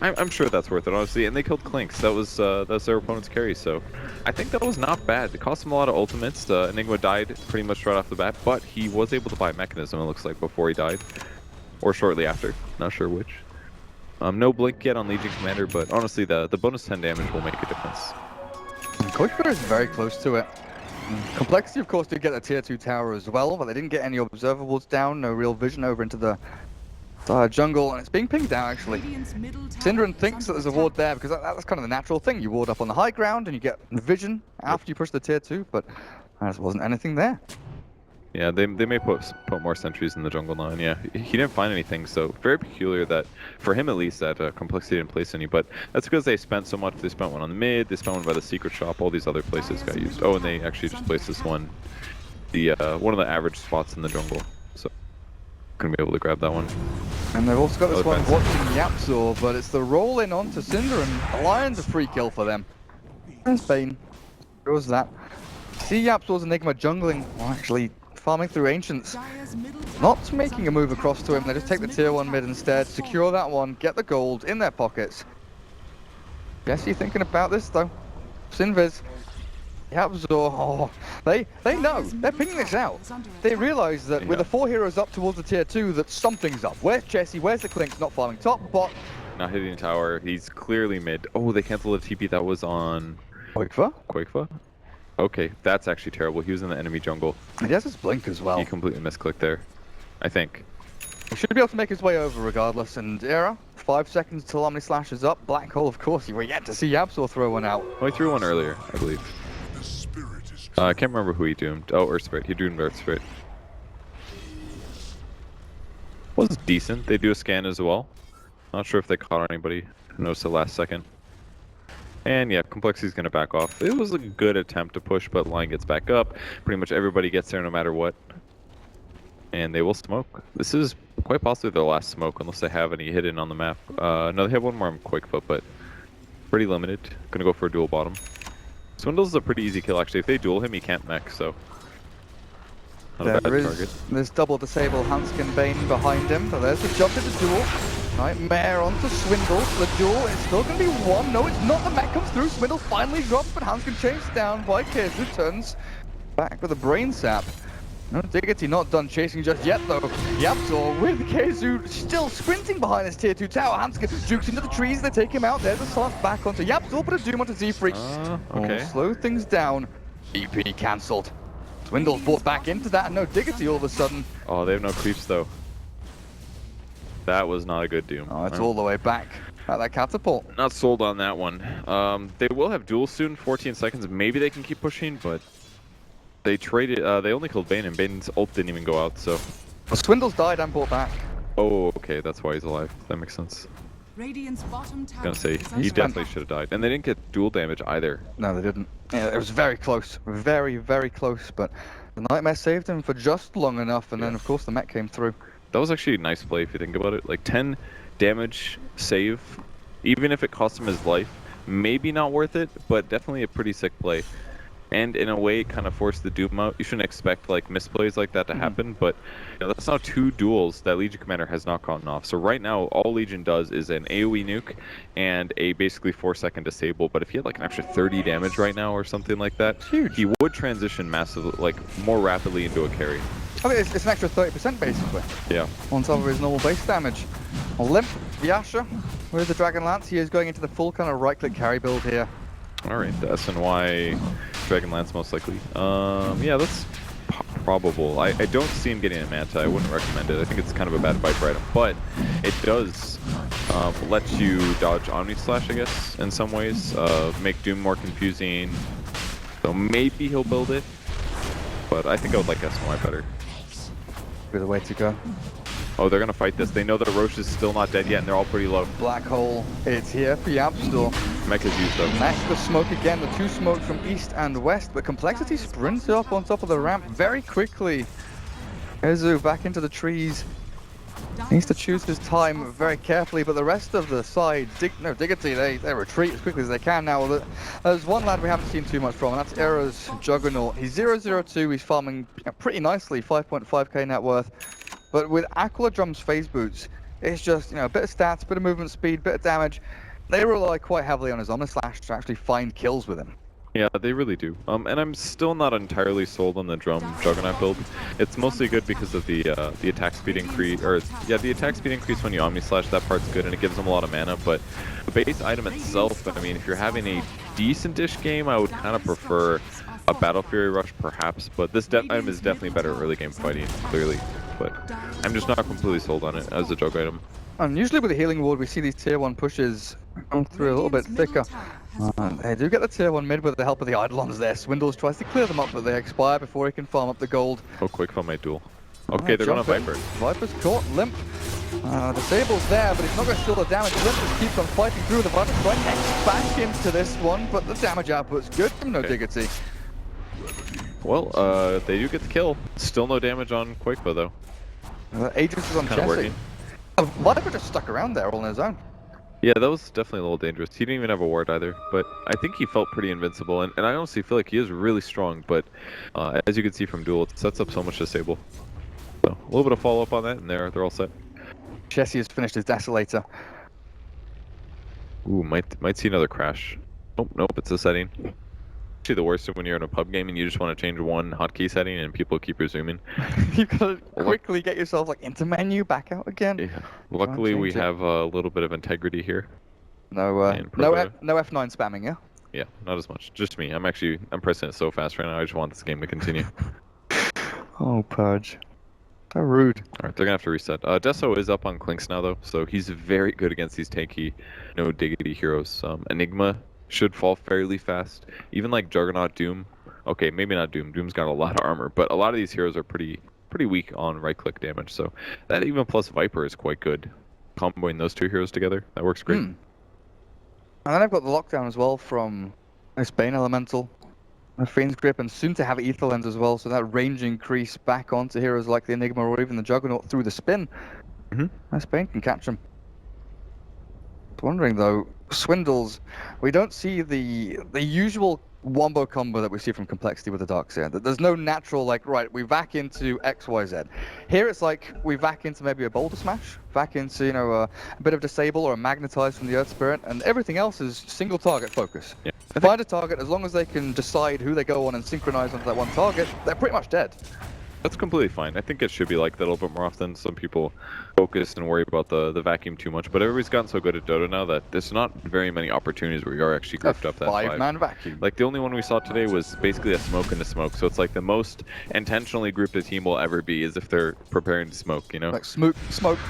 I'm sure that's worth it, honestly. And they killed Clinks. That's their opponent's carry, so I think that was not bad. It cost them a lot of ultimates. Enigma died pretty much right off the bat, but he was able to buy a mechanism, it looks like, before he died. Or shortly after. Not sure which. No blink yet on Legion Commander, but honestly, the bonus 10 damage will make a difference. Koikva is very close to it. Complexity, of course, did get a tier 2 tower as well, but they didn't get any observables down, no real vision over into the jungle, and it's being pinged down actually. Synderen thinks that there's a ward there because that's kind of the natural thing. You ward up on the high ground and you get vision after you push the tier 2, but there just wasn't anything there. Yeah, they may put more sentries in the jungle now, and yeah, he didn't find anything, so very peculiar that, for him at least, that Complexity didn't place any, but that's because they spent so much. They spent one on the mid, they spent one by the secret shop, all these other places got used. Oh, and they actually just placed this one, one of the average spots in the jungle, so couldn't be able to grab that one. And they've also got this one watching Yapzor, but it's the roll in onto Synderen. The Lion's a free kill for them. There's Bane. Goes that. See Yapzor's Enigma jungling, well, actually farming through Ancients. Not making a move across to him, they just take the tier 1 mid instead, secure that one, get the gold in their pockets. Jesse thinking about this though. Sinviz. Yapzor, oh, they know, they're pinging this out. They realise that with the 4 heroes up towards the tier 2 that something's up. Where's Jesse, where's the Clinks not farming top, bot? Not hitting tower, he's clearly mid. Oh, they canceled the TP that was on... Quakeva? Okay, that's actually terrible. He was in the enemy jungle. And he has his blink as well. He completely misclicked there, I think. He should be able to make his way over regardless. And Era, 5 seconds till Omni Slash is up. Black Hole, of course, you were yet to see Yapzor throw one out. Oh, he threw one earlier, I believe. I can't remember who he doomed. Oh, Earth Spirit. He doomed Earth Spirit. Was decent. They do a scan as well. Not sure if they caught anybody. Noticed the last second. And yeah, Complexity's gonna back off. It was a good attempt to push, but line gets back up. Pretty much everybody gets there no matter what. And they will smoke. This is quite possibly their last smoke, unless they have any hidden on the map. No, they have one more on Quickfoot, but pretty limited. Gonna go for a dual bottom. Swindles is a pretty easy kill, actually. If they duel him, he can't mech, so... Not a bad target. There's double disable Hanskin Bane behind him, but there's the jump to the duel. Nightmare onto Swindle. The duel is still going to be one. No, it's not. The mech comes through. Swindle finally drops, but Hanskin chased down by Keizu. Turns back with a brain sap. No, Diggity not done chasing just yet, though. Yapzor with Keizu still sprinting behind his tier 2 tower. Hanskin jukes into the trees. They take him out. There's a slot back onto Yapzor, but a doom onto Z-Freak. Okay. Slow things down. EP cancelled. Swindle's brought back into that, and no Diggity all of a sudden. Oh, they have no creeps, though. That was not a good doom. Oh, it's all the way back at that catapult. Not sold on that one. They will have duels soon, 14 seconds. Maybe they can keep pushing, but they traded. They only killed Bane, and Bane's ult didn't even go out, so. Well, Swindle's died and brought back. Oh, okay, that's why he's alive. That makes sense. Radiant's bottom tower I was gonna say, he definitely should have died. And they didn't get dual damage either. No, they didn't. Yeah, it was very close. Very, very close, but the Nightmare saved him for just long enough, and then, of course, the mech came through. That was actually a nice play if you think about it. Like 10 damage save, even if it cost him his life, maybe not worth it, but definitely a pretty sick play. And in a way, it kind of forced the Doom out. You shouldn't expect like misplays like that to happen, but you know, that's now 2 duels that Legion Commander has not gotten off. So right now, all Legion does is an AoE nuke and a basically 4-second disable. But if he had like an extra 30 damage right now or something like that, he would transition massively, like more rapidly into a carry. I mean, it's an extra 30% basically. Yeah. On top of his normal base damage. Limp, Yasha with the Dragon Lance. He is going into the full kind of right-click carry build here. All right, the SNY Dragon Lance most likely. Yeah, that's probable. I don't see him getting a Manta. I wouldn't recommend it. I think it's kind of a bad Viper item, but it does let you dodge Omni Slash, I guess, in some ways. Make Doom more confusing. So maybe he'll build it, but I think I would like SNY better. Be the way to go. Oh, they're gonna fight this. They know that Roche is still not dead yet, and they're all pretty low. Black hole. It's here for Yapstor. Mech is used up. Mech the smoke again. The 2 smokes from east and west, but Complexity sprints up on top of the ramp very quickly. Ezu back into the trees. Needs to choose his time very carefully, but the rest of the side, Diggity, they retreat as quickly as they can now. There's one lad we haven't seen too much from, and that's Era's Juggernaut. He's 002, he's farming pretty nicely, 5.5k net worth. But with Aquila Drum's phase boots, it's just, a bit of stats, bit of movement speed, bit of damage. They rely quite heavily on his Omni Slash to actually find kills with him. Yeah, they really do. And I'm still not entirely sold on the Drum Juggernaut build. It's mostly good because of the attack speed increase, the attack speed increase when you Omni Slash. That part's good, and it gives them a lot of mana. But the base item itself, I mean, if you're having a decent-ish game, I would kind of prefer a Battle Fury Rush, perhaps. But this item is definitely better early game fighting, clearly. But I'm just not completely sold on it as a jug item. And usually with the healing ward, we see these tier 1 pushes come through a little bit thicker. They do get the tier 1 mid with the help of the Eidolons there. Swindles tries to clear them up, but they expire before he can farm up the gold. Oh, quick for my duel. Okay, they're going to Viper. Viper's caught. Limp. Disable's there, but he's not going to steal the damage. Limp just keeps on fighting through. The Viper's trying to back into this one, but the damage output's good from no Diggity. Well, they do get the kill. Still no damage on Quakeba, though. Aegis is on Chessie. Viper just stuck around there all on his own. Yeah, that was definitely a little dangerous. He didn't even have a ward either, but I think he felt pretty invincible, and I honestly feel like he is really strong, but as you can see from Duel, it sets up so much disable. So, a little bit of follow-up on that, and they're all set. Chessie has finished his Desolator. Ooh, might see another crash. Oh, nope, it's a setting. Actually, the worst is when you're in a pub game and you just want to change one hotkey setting and people keep resuming. You've got to quickly get yourself into menu, back out again. Yeah. Luckily, we have a little bit of integrity here. No F9 spamming, yeah? Yeah, not as much. Just me. I'm pressing it so fast right now. I just want this game to continue. Oh, Purge. So rude. Alright, they're gonna have to reset. Deso is up on Clinks now though, so he's very good against these tanky, Diggity heroes. Enigma should fall fairly fast. Even like Juggernaut Doom okay, maybe not Doom. Doom's got a lot of armor, but a lot of these heroes are pretty weak on right-click damage. So that even plus Viper is quite good. Comboing those two heroes together, that works great. And then I've got the lockdown as well from this Bane Elemental, a Fiend's Grip, and soon to have Ether Lens as well, so that range increase back onto heroes like the Enigma or even the Juggernaut through the spin. This Bane can catch him. Wondering though, Swindles, we don't see the usual wombo combo that we see from Complexity with the Darkseer. There's no natural, like, right, we vac into XYZ. Here it's like we vac into maybe a Boulder Smash, vac into, you know, a bit of Disable or a Magnetize from the Earth Spirit, and everything else is single target focus. Yeah. Find a target, as long as they can decide who they go on and synchronize onto that one target, they're pretty much dead. That's completely fine. I think it should be like that a little bit more often. Some people focus and worry about the vacuum too much, but everybody's gotten so good at Dota now that there's not very many opportunities where you are actually grouped up that five-man vacuum. Like the only one we saw today was basically a smoke and a smoke. So it's like the most intentionally grouped a team will ever be is if they're preparing to smoke, you know? Like smoke,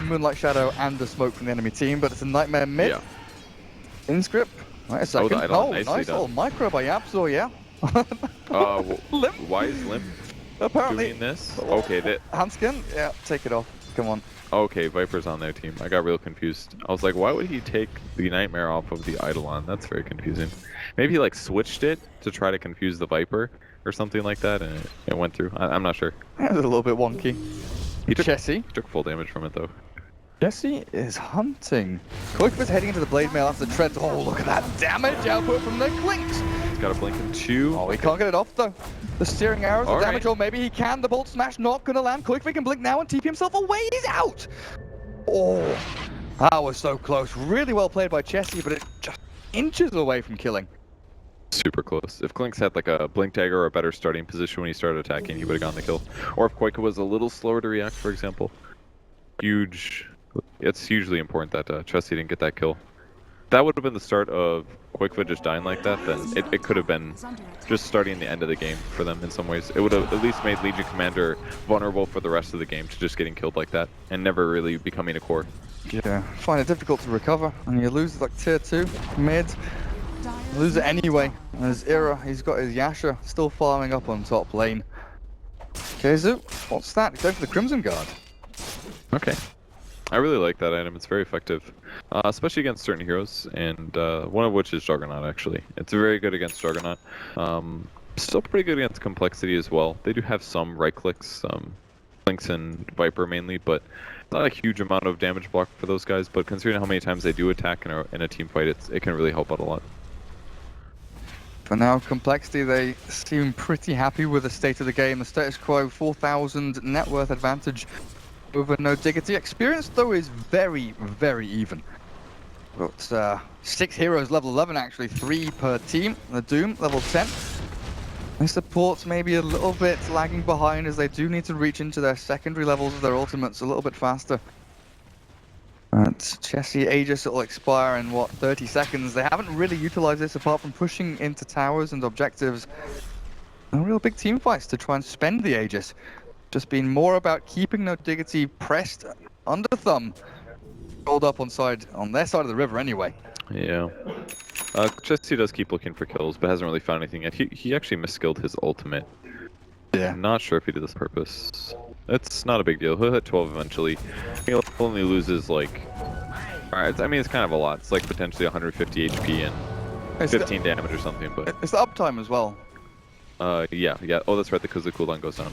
Moonlight Shadow, and the smoke from the enemy team, but it's a Nightmare mid. Yeah. Inscript. Wait a second. Idol, Nice done. little micro by Yapzor, yeah. Limp. Why is Limp Apparently. doing this? Okay, Handskin? Yeah, take it off. Come on. okay, Viper's on their team. I got real confused. I was like, why would he take the Nightmare off of the Eidolon? That's very confusing. Maybe he like switched it to try to confuse the Viper or something like that, and it went through. I'm not sure. It was a little bit wonky. Chessie. Took full damage from it though. Chessie is hunting. Koikva's heading into the Blade Mail after the treads. Oh, look at that damage output from the Clinks. He's got a blink in 2. Oh, he can't get it off though. The steering arrows will damage, or maybe he can. The Bolt Smash not gonna land. Koikva can blink now and TP himself away. He's out. Oh, that was so close. Really well played by Chessie, but it just inches away from killing. Super close. If Clinks had like a blink dagger or a better starting position when he started attacking, he would have gotten the kill. Or if Koikva was a little slower to react, for example. It's hugely important that Chessie didn't get that kill. That would have been the start of Koikva just dying like that, then it could have been just starting the end of the game for them in some ways. It would have at least made Legion Commander vulnerable for the rest of the game to just getting killed like that and never really becoming a core. Yeah, find it difficult to recover, and you lose like tier 2, mid. Lose it anyway. As Ira, he's got his Yasha still farming up on top lane. Kezu, what's that? He's going for the Crimson Guard. Okay. I really like that item. It's very effective, especially against certain heroes, and one of which is Juggernaut, actually. It's very good against Juggernaut. Still pretty good against Complexity as well. They do have some right clicks, Clinks and Viper mainly, but not a huge amount of damage block for those guys. But considering how many times they do attack in a team fight, it can really help out a lot. For now, Complexity, they seem pretty happy with the state of the game. The status quo, 4,000 net worth advantage over no Diggity. Experience, though, is very, very even. Got 6 heroes level 11, actually, 3 per team. The Doom, level 10. And supports maybe a little bit lagging behind as they do need to reach into their secondary levels of their ultimates a little bit faster. And Chessie Aegis will expire in, what, 30 seconds. They haven't really utilized this apart from pushing into towers and objectives. No real big team fights to try and spend the Aegis. Just been more about keeping no Diggity pressed under thumb. Rolled up on their side of the river anyway. Yeah. Chessie does keep looking for kills, but hasn't really found anything yet. He actually misskilled his ultimate. Yeah. I'm not sure if he did this on purpose. It's not a big deal. He'll hit 12 eventually. He only loses like... Alright, I mean it's kind of a lot. It's like potentially 150 HP and 15 damage or something, but... It's the uptime as well. Yeah. Oh, that's right, because the cooldown goes down.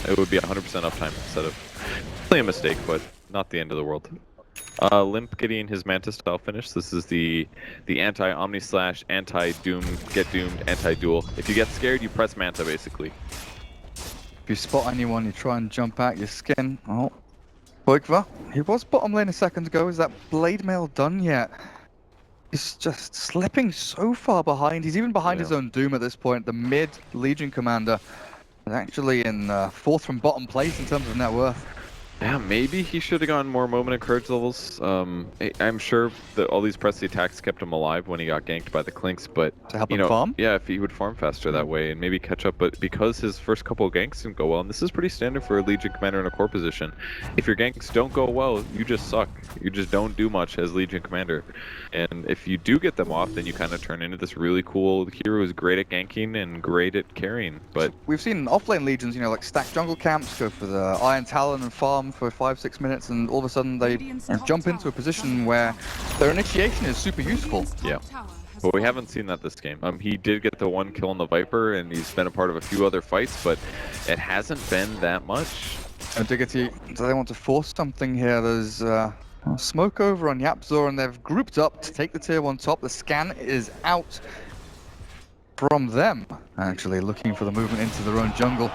It would be 100% uptime instead of... Only a mistake, but not the end of the world. Limp getting his Manta style finish. This is the anti-Omni Slash, anti-Doom, get doomed, anti-duel. If you get scared, you press Manta basically. If you spot anyone, you try and jump out your skin. Oh, Koikva, he was bottom lane a second ago. Is that Blade Mail done yet? He's just slipping so far behind. He's even behind his own Doom at this point. The mid Legion Commander is actually in 4th from bottom place in terms of net worth. Yeah, maybe he should have gotten more moment and courage levels. I'm sure that all these pressy attacks kept him alive when he got ganked by the Clinks, but To help you him know, farm? yeah, if he would farm faster that way and maybe catch up, but because his first couple of ganks didn't go well, and this is pretty standard for a Legion commander in a core position, if your ganks don't go well, you just suck. You just don't do much as Legion commander. And if you do get them off, then you kind of turn into this really cool hero who's great at ganking and great at carrying. But We've seen offlane legions, you know, like stack jungle camps, go for the Iron Talon and farm for 5-6 minutes, and all of a sudden they jump into a position where their initiation is super useful. Yeah. But we haven't seen that this game. He did get the one kill on the Viper, and he's been a part of a few other fights, but it hasn't been that much. Diggity, so they want to force something here. There's smoke over on Yapzor, and they've grouped up to take the tier 1 top. The scan is out from them, actually, looking for the movement into their own jungle.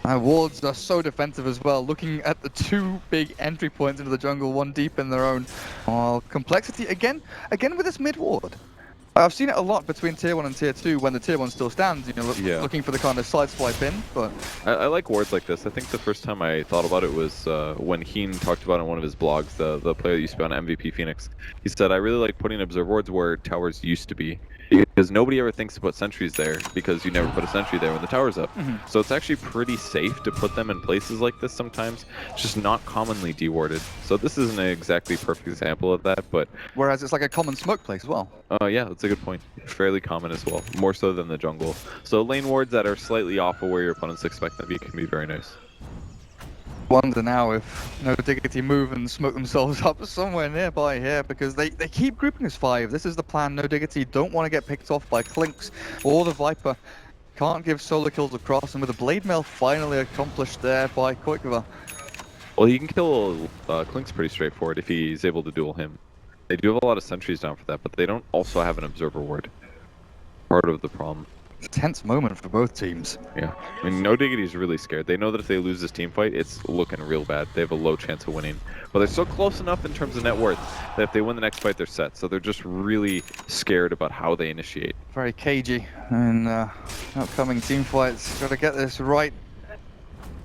Wards are so defensive as well, looking at the 2 big entry points into the jungle, 1 deep in their own. Complexity again with this mid ward. I've seen it a lot between tier 1 and tier 2 when the tier 1 still stands, you know, looking for the kind of side swipe in, but... I like wards like this. I think the first time I thought about it was when Heen talked about it in one of his blogs, the player that used to be on MVP Phoenix. He said, I really like putting observer wards where towers used to be, because nobody ever thinks to put sentries there, because you never put a sentry there when the tower's up. So it's actually pretty safe to put them in places like this sometimes. It's just not commonly dewarded. So this isn't an exactly perfect example of that, but... Whereas it's like a common smoke place as well. Yeah, that's a good point. Fairly common as well, more so than the jungle. So lane wards that are slightly off of where your opponents expect them to be can be very nice. Wonder now if no Diggity move and smoke themselves up somewhere nearby here, because they keep grouping as 5. This is the plan. No Diggity don't want to get picked off by Clinks or the Viper. Can't give solo kills across, and with the Blade Mail finally accomplished there by coL. Well, he can kill Clinks pretty straightforward if he's able to duel him. They do have a lot of sentries down for that, but they don't also have an observer ward. Part of the problem. Tense moment for both teams. Yeah, I mean, No Diggity's really scared. They know that if they lose this team fight, it's looking real bad. They have a low chance of winning. But they're so close enough in terms of net worth that if they win the next fight, they're set. So they're just really scared about how they initiate. Very cagey in upcoming team fights. Got to get this right.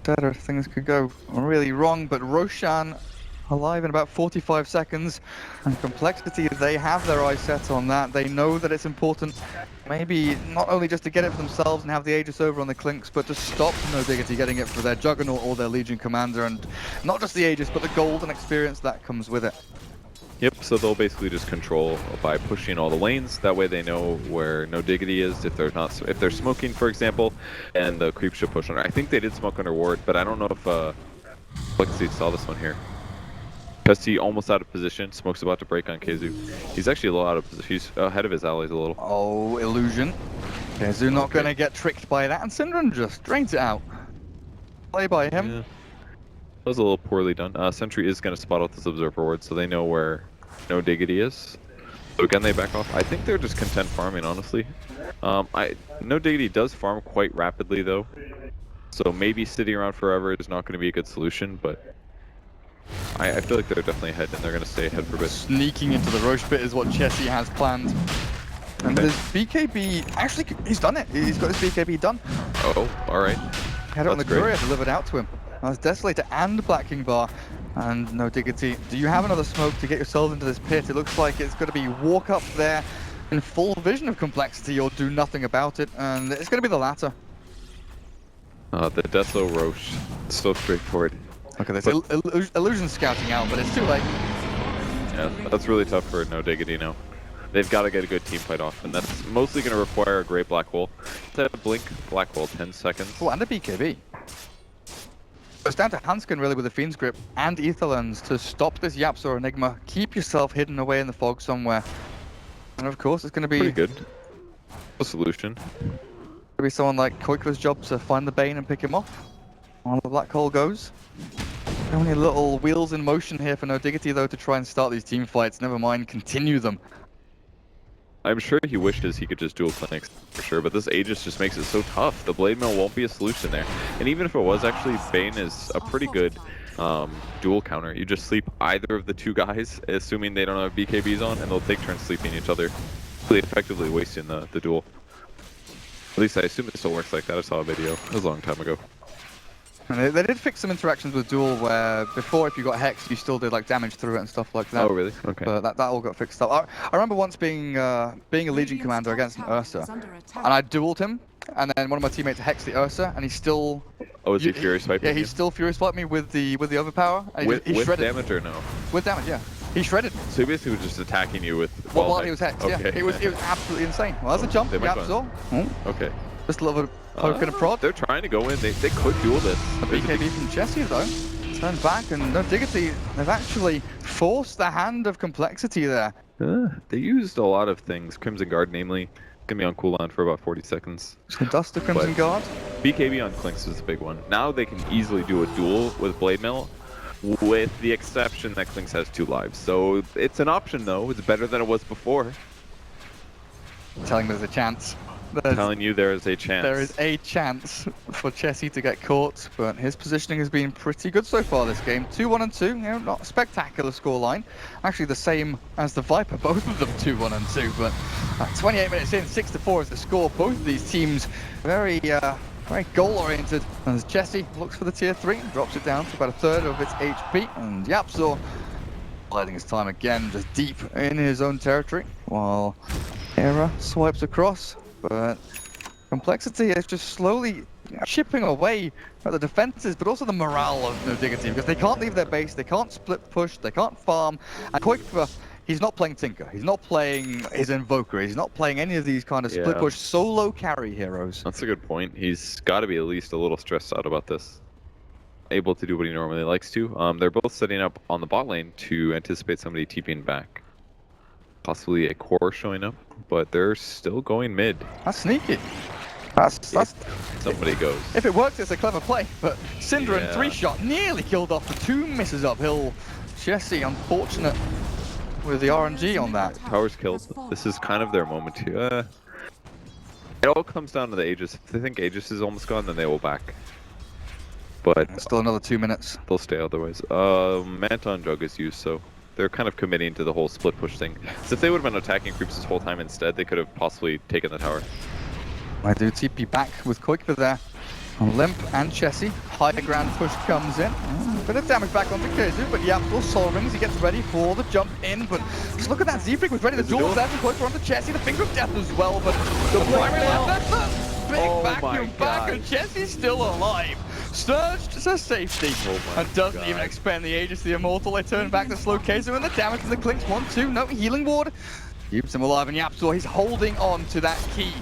Better things could go really wrong, but Roshan alive in about 45 seconds, and Complexity, they have their eyes set on that. They know that it's important, maybe not only just to get it for themselves and have the Aegis over on the Clinks, but to stop No Diggity getting it for their Juggernaut or their Legion Commander, and not just the Aegis, but the gold and experience that comes with it. Yep, so they'll basically just control by pushing all the lanes. That way they know where No Diggity is. If they're smoking, for example, and the creep should push under. I think they did smoke under ward, but I don't know if Complexity saw this one here. Because he almost out of position. Smoke's about to break on KZU. He's actually a little out of position. He's ahead of his allies a little. Oh, illusion. KZU not going to get tricked by that, and Syndrome just drains it out. Play by him. Yeah. That was a little poorly done. Sentry is going to spot out this observer ward, so they know where No Diggity is. So again, they back off. I think they're just content farming, honestly. No Diggity does farm quite rapidly, though. So maybe sitting around forever is not going to be a good solution, but I feel like they're definitely ahead, and they're going to stay ahead for a bit. Sneaking into the Roche pit is what Chessie has planned. And this BKB, actually, he's done it. He's got his BKB done. Oh, alright. Had it on the That's great. courier delivered out to him. That's Desolator and Black King Bar. And No Diggity, do you have another smoke to get yourself into this pit? It looks like it's going to be walk up there in full vision of Complexity or do nothing about it. And it's going to be the latter. The Deso Roche. So straightforward. Look at this. Illusion scouting out, but it's too late. Yeah, that's really tough for No Diggity now. They've got to get a good team fight off, and that's mostly going to require a great black hole. To blink black hole 10 seconds. Oh, and a BKB. It's down to Hanskin really with the Fiend's Grip and Etherlens to stop this Yapzor Enigma. Keep yourself hidden away in the fog somewhere. And of course, it's going to be pretty good. A solution. Going to be someone like coL's job to find the Bane and pick him off. On the black hole goes. So many little wheels in motion here for No Diggity though to try and start these team fights. Never mind, continue them. I'm sure he wishes he could just dual Clinics for sure, but this Aegis just makes it so tough. The Blade Mail won't be a solution there. And even if it was, actually, Bane is a pretty good dual counter. You just sleep either of the two guys, assuming they don't have BKBs on, and they'll take turns sleeping each other, really effectively wasting the duel. At least I assume it still works like that. I saw a video. It was a long time ago. And they did fix some interactions with Duel where before, if you got hexed, you still did like damage through it and stuff like that. Oh, really? Okay. But that all got fixed up. I remember once being a Legion commander against an Ursa, and I dueled him, and then one of my teammates hexed the Ursa, and he still. Oh, is he Fury Swiping? Yeah, he still Fury Swiped me with the overpower. And with he shredded. damage or no? With damage, yeah. He shredded. So he basically was just attacking you with. While he was hexed, okay. yeah. It was absolutely insane. Well, that's a jump. They might Yeah, go in. so. Okay. Just a little bit of poke and a prod. They're trying to go in. They could duel this. A BKB from Jesse though. Turned back and no Diggity. They've actually forced the hand of complexity there. They used a lot of things. Crimson Guard, namely, gonna be on cooldown for about 40 seconds. So dust the Crimson Guard. BKB on Clinks is a big one. Now they can easily do a duel with Blade Mail, with the exception that Clinks has 2 lives. So it's an option though. It's better than it was before. Telling there's a chance. Telling you there is a chance. There is a chance for Chessie to get caught, but his positioning has been pretty good so far this game. 2-1 and 2, you know, not a spectacular scoreline. Actually the same as the Viper, both of them 2-1 and 2, but 28 minutes in, 6-4 is the score. Both of these teams very goal-oriented. As Chessie looks for the tier 3, drops it down to about a third of its HP, and Yapzor letting his time again, just deep in his own territory, while Era swipes across. But complexity is just slowly chipping away at the defenses, but also the morale of no Diggity, because they can't leave their base, they can't split push, they can't farm. And Koikva, he's not playing Tinker, he's not playing his Invoker, he's not playing any of these kind of split push solo carry heroes. That's a good point. He's got to be at least a little stressed out about this. Able to do what he normally likes to. They're both setting up on the bot lane to anticipate somebody TPing back. Possibly a core showing up, but they're still going mid. That's sneaky. That's somebody goes. If it works, it's a clever play, but Syndra in 3-shot nearly killed off the 2 misses uphill. Chessie, unfortunate with the RNG on that. Tower's killed. This is kind of their moment here. It all comes down to the Aegis. If they think Aegis is almost gone, then they will back. But still another 2 minutes. They'll stay otherwise. Manta and Jug is used, so they're kind of committing to the whole split push thing. So if they would have been attacking creeps this whole time instead, they could have possibly taken the tower. I do TP back with Koikva there. Limp and Chessie. High ground push comes in. Bit of damage back onto Kezu, but yeah, still soul rings. He gets ready for the jump in, but just look at that. Zefrig was ready. The duel there from Koikva onto Chessie. The finger of death as well, but the primary left. That's a big vacuum back, and Chessie's still alive. Surged to safety and doesn't even expend the Aegis the Immortal. They turn back to slow Kezu and the damage from the Clinks. 1-2, no healing ward. Keeps him alive, and Yapzor, he's holding on to that key.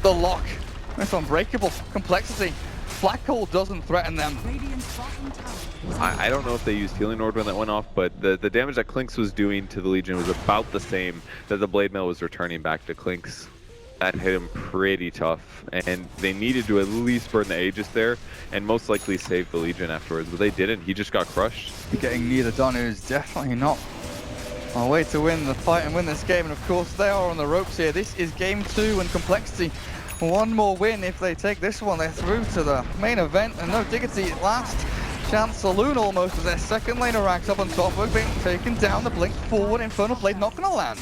The lock. It's unbreakable. Complexity. Black hole doesn't threaten them. I don't know if they used healing ward when that went off, but the damage that Clinks was doing to the Legion was about the same that the Blade Mail was returning back to Clinks. That hit him pretty tough, and they needed to at least burn the Aegis there, and most likely save the Legion afterwards, but they didn't. He just got crushed. Getting neither done is definitely not a way to win the fight and win this game, and of course they are on the ropes here. This is game 2, and Complexity, one more win. If they take this one, they're through to the main event, and no Diggity, last chance saloon almost with their second laner racks up on top of being taken down. The blink forward, Infernal Blade not gonna land.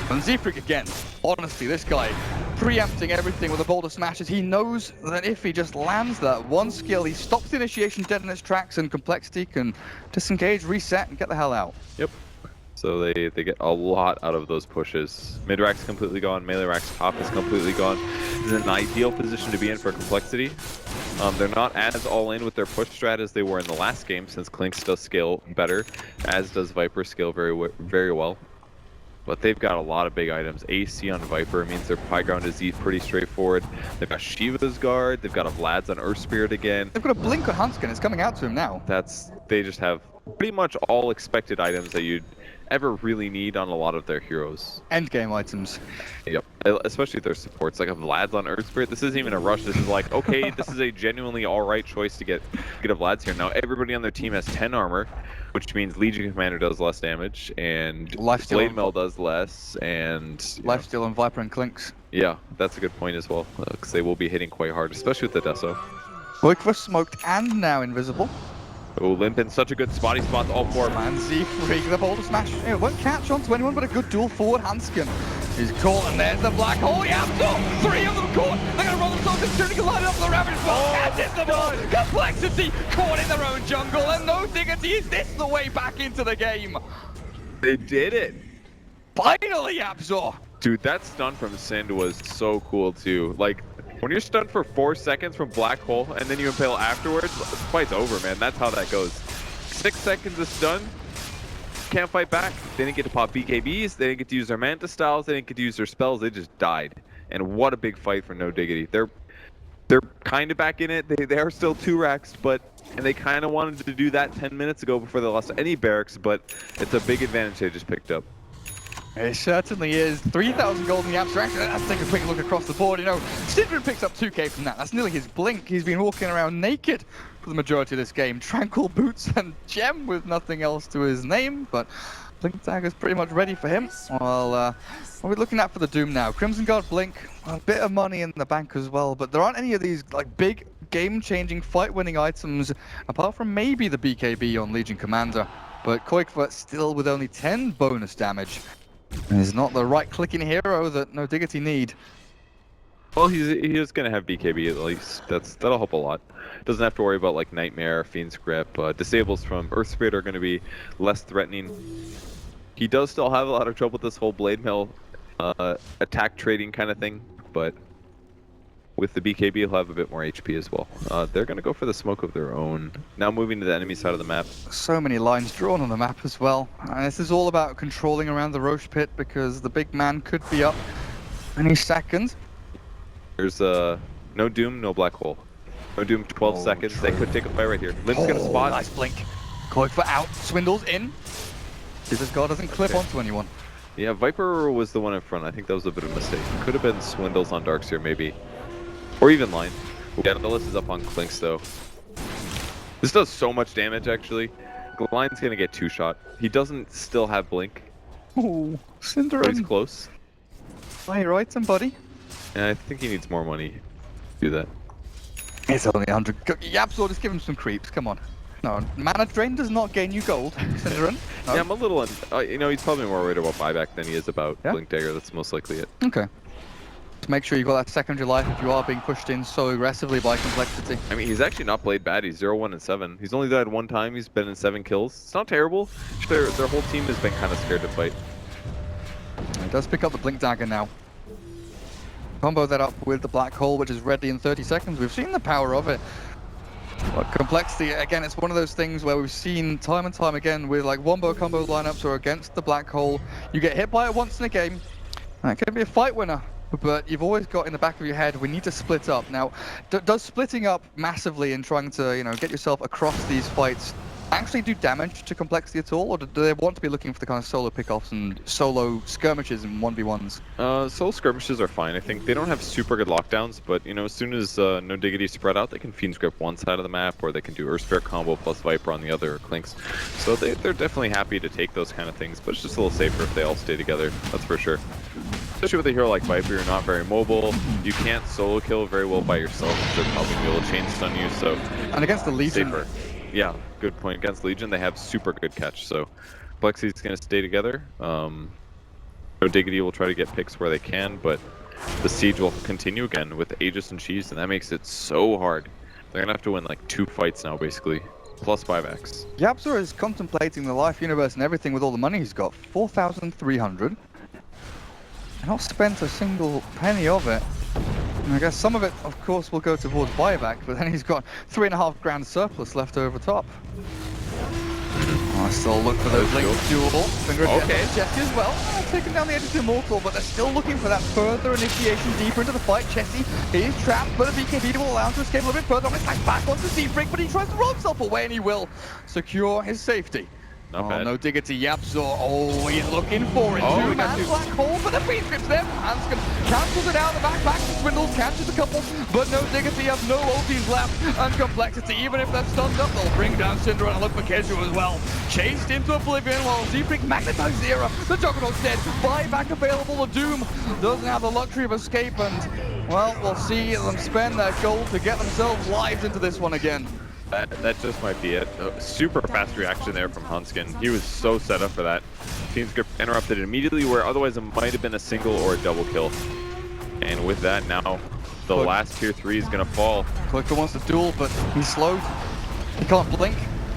And Zefrig again, honestly, this guy preempting everything with the boulder smashes. He knows that if he just lands that one skill, he stops the initiation dead in its tracks, and Complexity can disengage, reset, and get the hell out. Yep. So they get a lot out of those pushes. Mid rack's completely gone, melee rack's top is completely gone. This is an ideal position to be in for Complexity. They're not as all in with their push strat as they were in the last game, since Clinks does scale better, as does Viper scale very well. But they've got a lot of big items. AC on Viper means their high ground is pretty straightforward. They've got Shiva's guard, they've got a Vlad's on Earth Spirit again. They've got a blink on Hanskin, it's coming out to him now. They just have pretty much all expected items that you'd ever really need on a lot of their heroes. Endgame items. Yep, especially their supports, like a Vlad's on Earth Spirit. This isn't even a rush. This is like, okay, this is a genuinely alright choice to get a Vlad's here. Now everybody on their team has 10 armor, which means Legion Commander does less damage, and Blade Mail does less, and Lifesteal and Viper and Clinks. Yeah, that's a good point as well, because they will be hitting quite hard, especially with the Deso. Koikva smoked and now invisible. Oh, Limp in such a good spotty spot, all four. Man, Zefrig, the boulder smash. It won't catch on to anyone but a good duel forward Hanskin. He's caught, and there's the black hole. Yapzor! 3 of them caught. They're going to run themselves into shooting, line up the Ravage Ball. And it's the ball. Complexity caught in their own jungle, and no Diggity. Is this the way back into the game? They did it. Finally, Yapzor. Dude, that stun from Sind was so cool too. Like, when you're stunned for 4 seconds from Black Hole and then you impale afterwards, the fight's over, man. That's how that goes. 6 seconds of stun, can't fight back. They didn't get to pop BKBs, they didn't get to use their Manta Styles, they didn't get to use their spells, they just died. And what a big fight for No Diggity. They're kind of back in it. They are still 2 racks, and they kind of wanted to do that 10 minutes ago before they lost any barracks, but it's a big advantage they just picked up. It certainly is. 3,000 gold in the abstract. Let's take a quick look across the board. You know, Synderen picks up 2k from that. That's nearly his blink. He's been walking around naked for the majority of this game. Tranquil boots and gem with nothing else to his name, but blink dagger's pretty much ready for him. Well, what are we looking at for the Doom now? Crimson Guard blink, a bit of money in the bank as well, but there aren't any of these like big game-changing, fight-winning items apart from maybe the BKB on Legion Commander. But Koikva still with only 10 bonus damage. He's not the right-clicking hero that No Diggity need. Well, he is going to have BKB at least. That'll help a lot. Doesn't have to worry about like Nightmare, Fiend's Grip. Disables from Earth Spirit are going to be less threatening. He does still have a lot of trouble with this whole Blade Mail attack trading kind of thing, but with the BKB he'll have a bit more HP as well. They're going to go for the smoke of their own. Now moving to the enemy side of the map. So many lines drawn on the map as well. And this is all about controlling around the Roche pit because the big man could be up any second. There's no Doom, no Black Hole. No Doom, 12 seconds. True. They could take a fight right here. Lim's gonna spot. Nice blink. Koikva out, Swindles in. This guard doesn't clip onto anyone. Yeah, Viper was the one in front. I think that was a bit of a mistake. Could have been Swindles on Darkseer maybe. Or even Line. Yeah, Daedalus is up on Clinks though. This does so much damage actually. Line's gonna get 2-shot. He doesn't still have Blink. Oh, But he's Synderen. close. Buy your item, buddy. And I think he needs more money to do that. It's only 100. Yapzor, just give him some creeps. Come on. No, mana drain does not gain you gold, Synderen. No. Yeah, I'm a little, you know, he's probably more worried about buyback than he is about Yeah? Blink Dagger. That's most likely it. Okay. To make sure you've got that secondary life if you are being pushed in so aggressively by Complexity. I mean, he's actually not played bad. He's 0-1 and 7. He's only died 1 time. He's been in 7 kills. It's not terrible. Their whole team has been kind of scared to fight. He does pick up the Blink Dagger now. Combo that up with the Black Hole, which is ready in 30 seconds. We've seen the power of it. But Complexity, again, it's one of those things where we've seen time and time again with like wombo combo lineups or against the Black Hole. You get hit by it once in a game. That can be a fight winner. But you've always got in the back of your head, we need to split up. Now, does splitting up massively and trying to, you know, get yourself across these fights actually do damage to Complexity at all? Or do they want to be looking for the kind of solo pickoffs and solo skirmishes and 1v1s? Solo skirmishes are fine. I think they don't have super good lockdowns, but, you know, as soon as No Diggity spread out, they can Fiend's Grip one side of the map, or they can do Earth Spirit combo plus Viper on the other, or Clinks. So they're definitely happy to take those kind of things, but it's just a little safer if they all stay together, that's for sure. Especially with a hero like Viper, you're not very mobile. You can't solo kill very well by yourself, so they're probably be able to chain stun you, so... And against the Legion... Safer. Yeah, good point. Against Legion, they have super good catch, so Plexi's going to stay together. No Diggity will try to get picks where they can, but the siege will continue again with Aegis and Cheese, and that makes it so hard. They're going to have to win like 2 fights now, basically, plus 5x. Yapzor is contemplating the life universe and everything with all the money he's got. 4,300. Not spent a single penny of it. And I guess some of it, of course, will go towards buyback, but then he's got 3.5 grand surplus left over top. I still look for those links duel. Finger Okay. Chessie as well. Taking down the edge of Immortal, but they're still looking for that further initiation deeper into the fight. Chessie, he's trapped, but the BKB will allow him to escape a little bit further. On his back onto Seafreak, but he tries to roll himself away, and he will secure his safety. Not bad. No Diggity, Yapzor. Oh, he's looking for it. Oh, we got 2-man two. Black Hole, but the Fiend Grip's there. Hanscom cancels it out the back to Swindles, catches a couple, but No Diggity have no ulties left. And Complexity, even if they're stunned up, they'll bring down Synderen and look for Keju as well. Chased into oblivion while Seafreak magnetized Zera. The Juggernaut's dead. Buyback available. The Doom doesn't have the luxury of escape, and, well, we'll see them spend their gold to get themselves lives into this one again. That just might be it. Super fast reaction there from Hunskin. He was so set up for that. Team script interrupted it immediately, where otherwise it might have been a single or a double kill. And with that, now the last tier 3 is gonna fall. Clicker wants to duel, but he's slowed. He can't blink.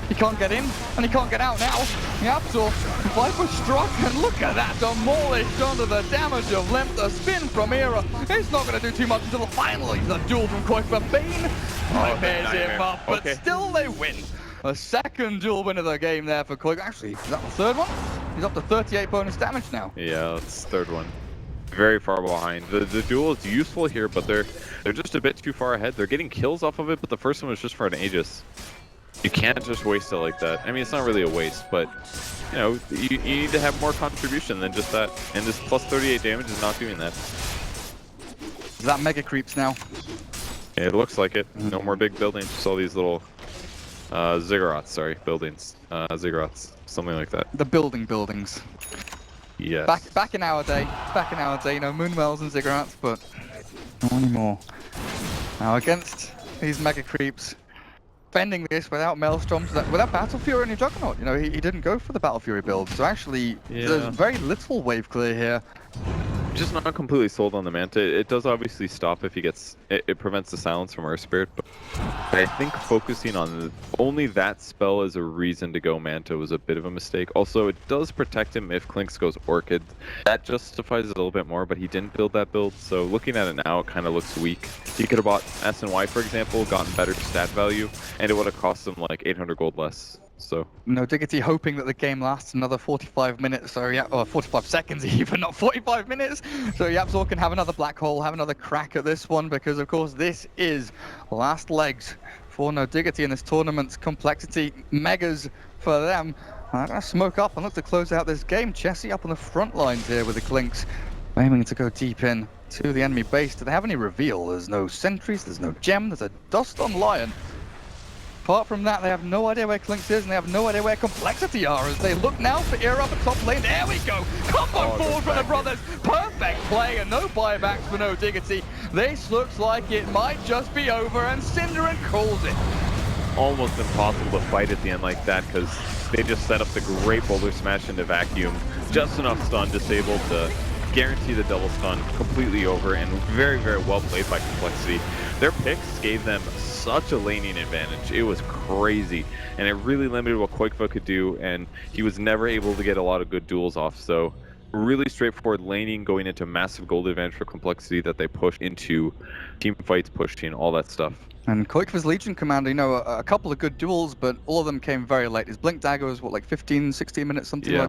He can't get in, and he can't get out now. Yapzor, Viper struck, and look at that, demolished under the damage of Limp. The spin from Era. It's not going to do too much until finally the duel from Quake, but Bane pairs him up, but still they win. A second duel win of the game there for Quake. Actually, is that the third one? He's up to 38 bonus damage now. Yeah, that's the third one. Very far behind. The duel is useful here, but they're just a bit too far ahead. They're getting kills off of it, but the first one was just for an Aegis. You can't just waste it like that. I mean, it's not really a waste, but you know, you need to have more contribution than just that. And this plus 38 damage is not doing that. Is that mega creeps now? Yeah, it looks like it. No more big buildings, just all these little ziggurats. Sorry, buildings. Ziggurats, something like that. The buildings. Yes. Back in our day, you know, Moonwells and ziggurats, but not anymore. Now against these mega creeps. Defending this without Maelstroms, without Battle Fury and your Juggernaut. You know, he didn't go for the Battle Fury build, so actually there's very little wave clear here. Just not completely sold on the Manta. It does obviously stop if he gets... It prevents the silence from Earth Spirit, but I think focusing on only that spell as a reason to go Manta was a bit of a mistake. Also, it does protect him if Klinks goes Orchid. That justifies it a little bit more, but he didn't build that build, so looking at it now, it kind of looks weak. He could have bought SNY, for example, gotten better stat value, and it would have cost him like 800 gold less. So no, Diggity hoping that the game lasts another 45 minutes, so yeah, or 45 seconds even, not 45 minutes. So Yapzor can have another black hole, have another crack at this one, because of course this is last legs for No Diggity in this tournament's complexity. Megas for them. They're going to smoke up and look to close out this game. Chessie up on the front lines here with the Klinks, aiming to go deep in to the enemy base. Do they have any reveal? There's no sentries, there's no gem, there's a dust on Lion. Apart from that, they have no idea where Klinks is, and they have no idea where Complexity are, as they look now for Era up at top lane. There we go! Combo forward from the brothers! Perfect play, and no buybacks for No Diggity. This looks like it might just be over, and Cinderin calls it. almost impossible to fight at the end like that, because they just set up the great boulder smash into vacuum. Just enough stun disabled to guarantee the double stun completely over, and very, very well played by Complexity. Their picks gave them such a laning advantage. It was crazy, and it really limited what Koikva could do, and he was never able to get a lot of good duels off. So really straightforward laning, going into massive gold advantage for Complexity that they pushed into team fights, pushing, all that stuff. And Koikva's Legion Commander, you know, a couple of good duels, but all of them came very late. His Blink Dagger was, what, like 15, 16 minutes, something like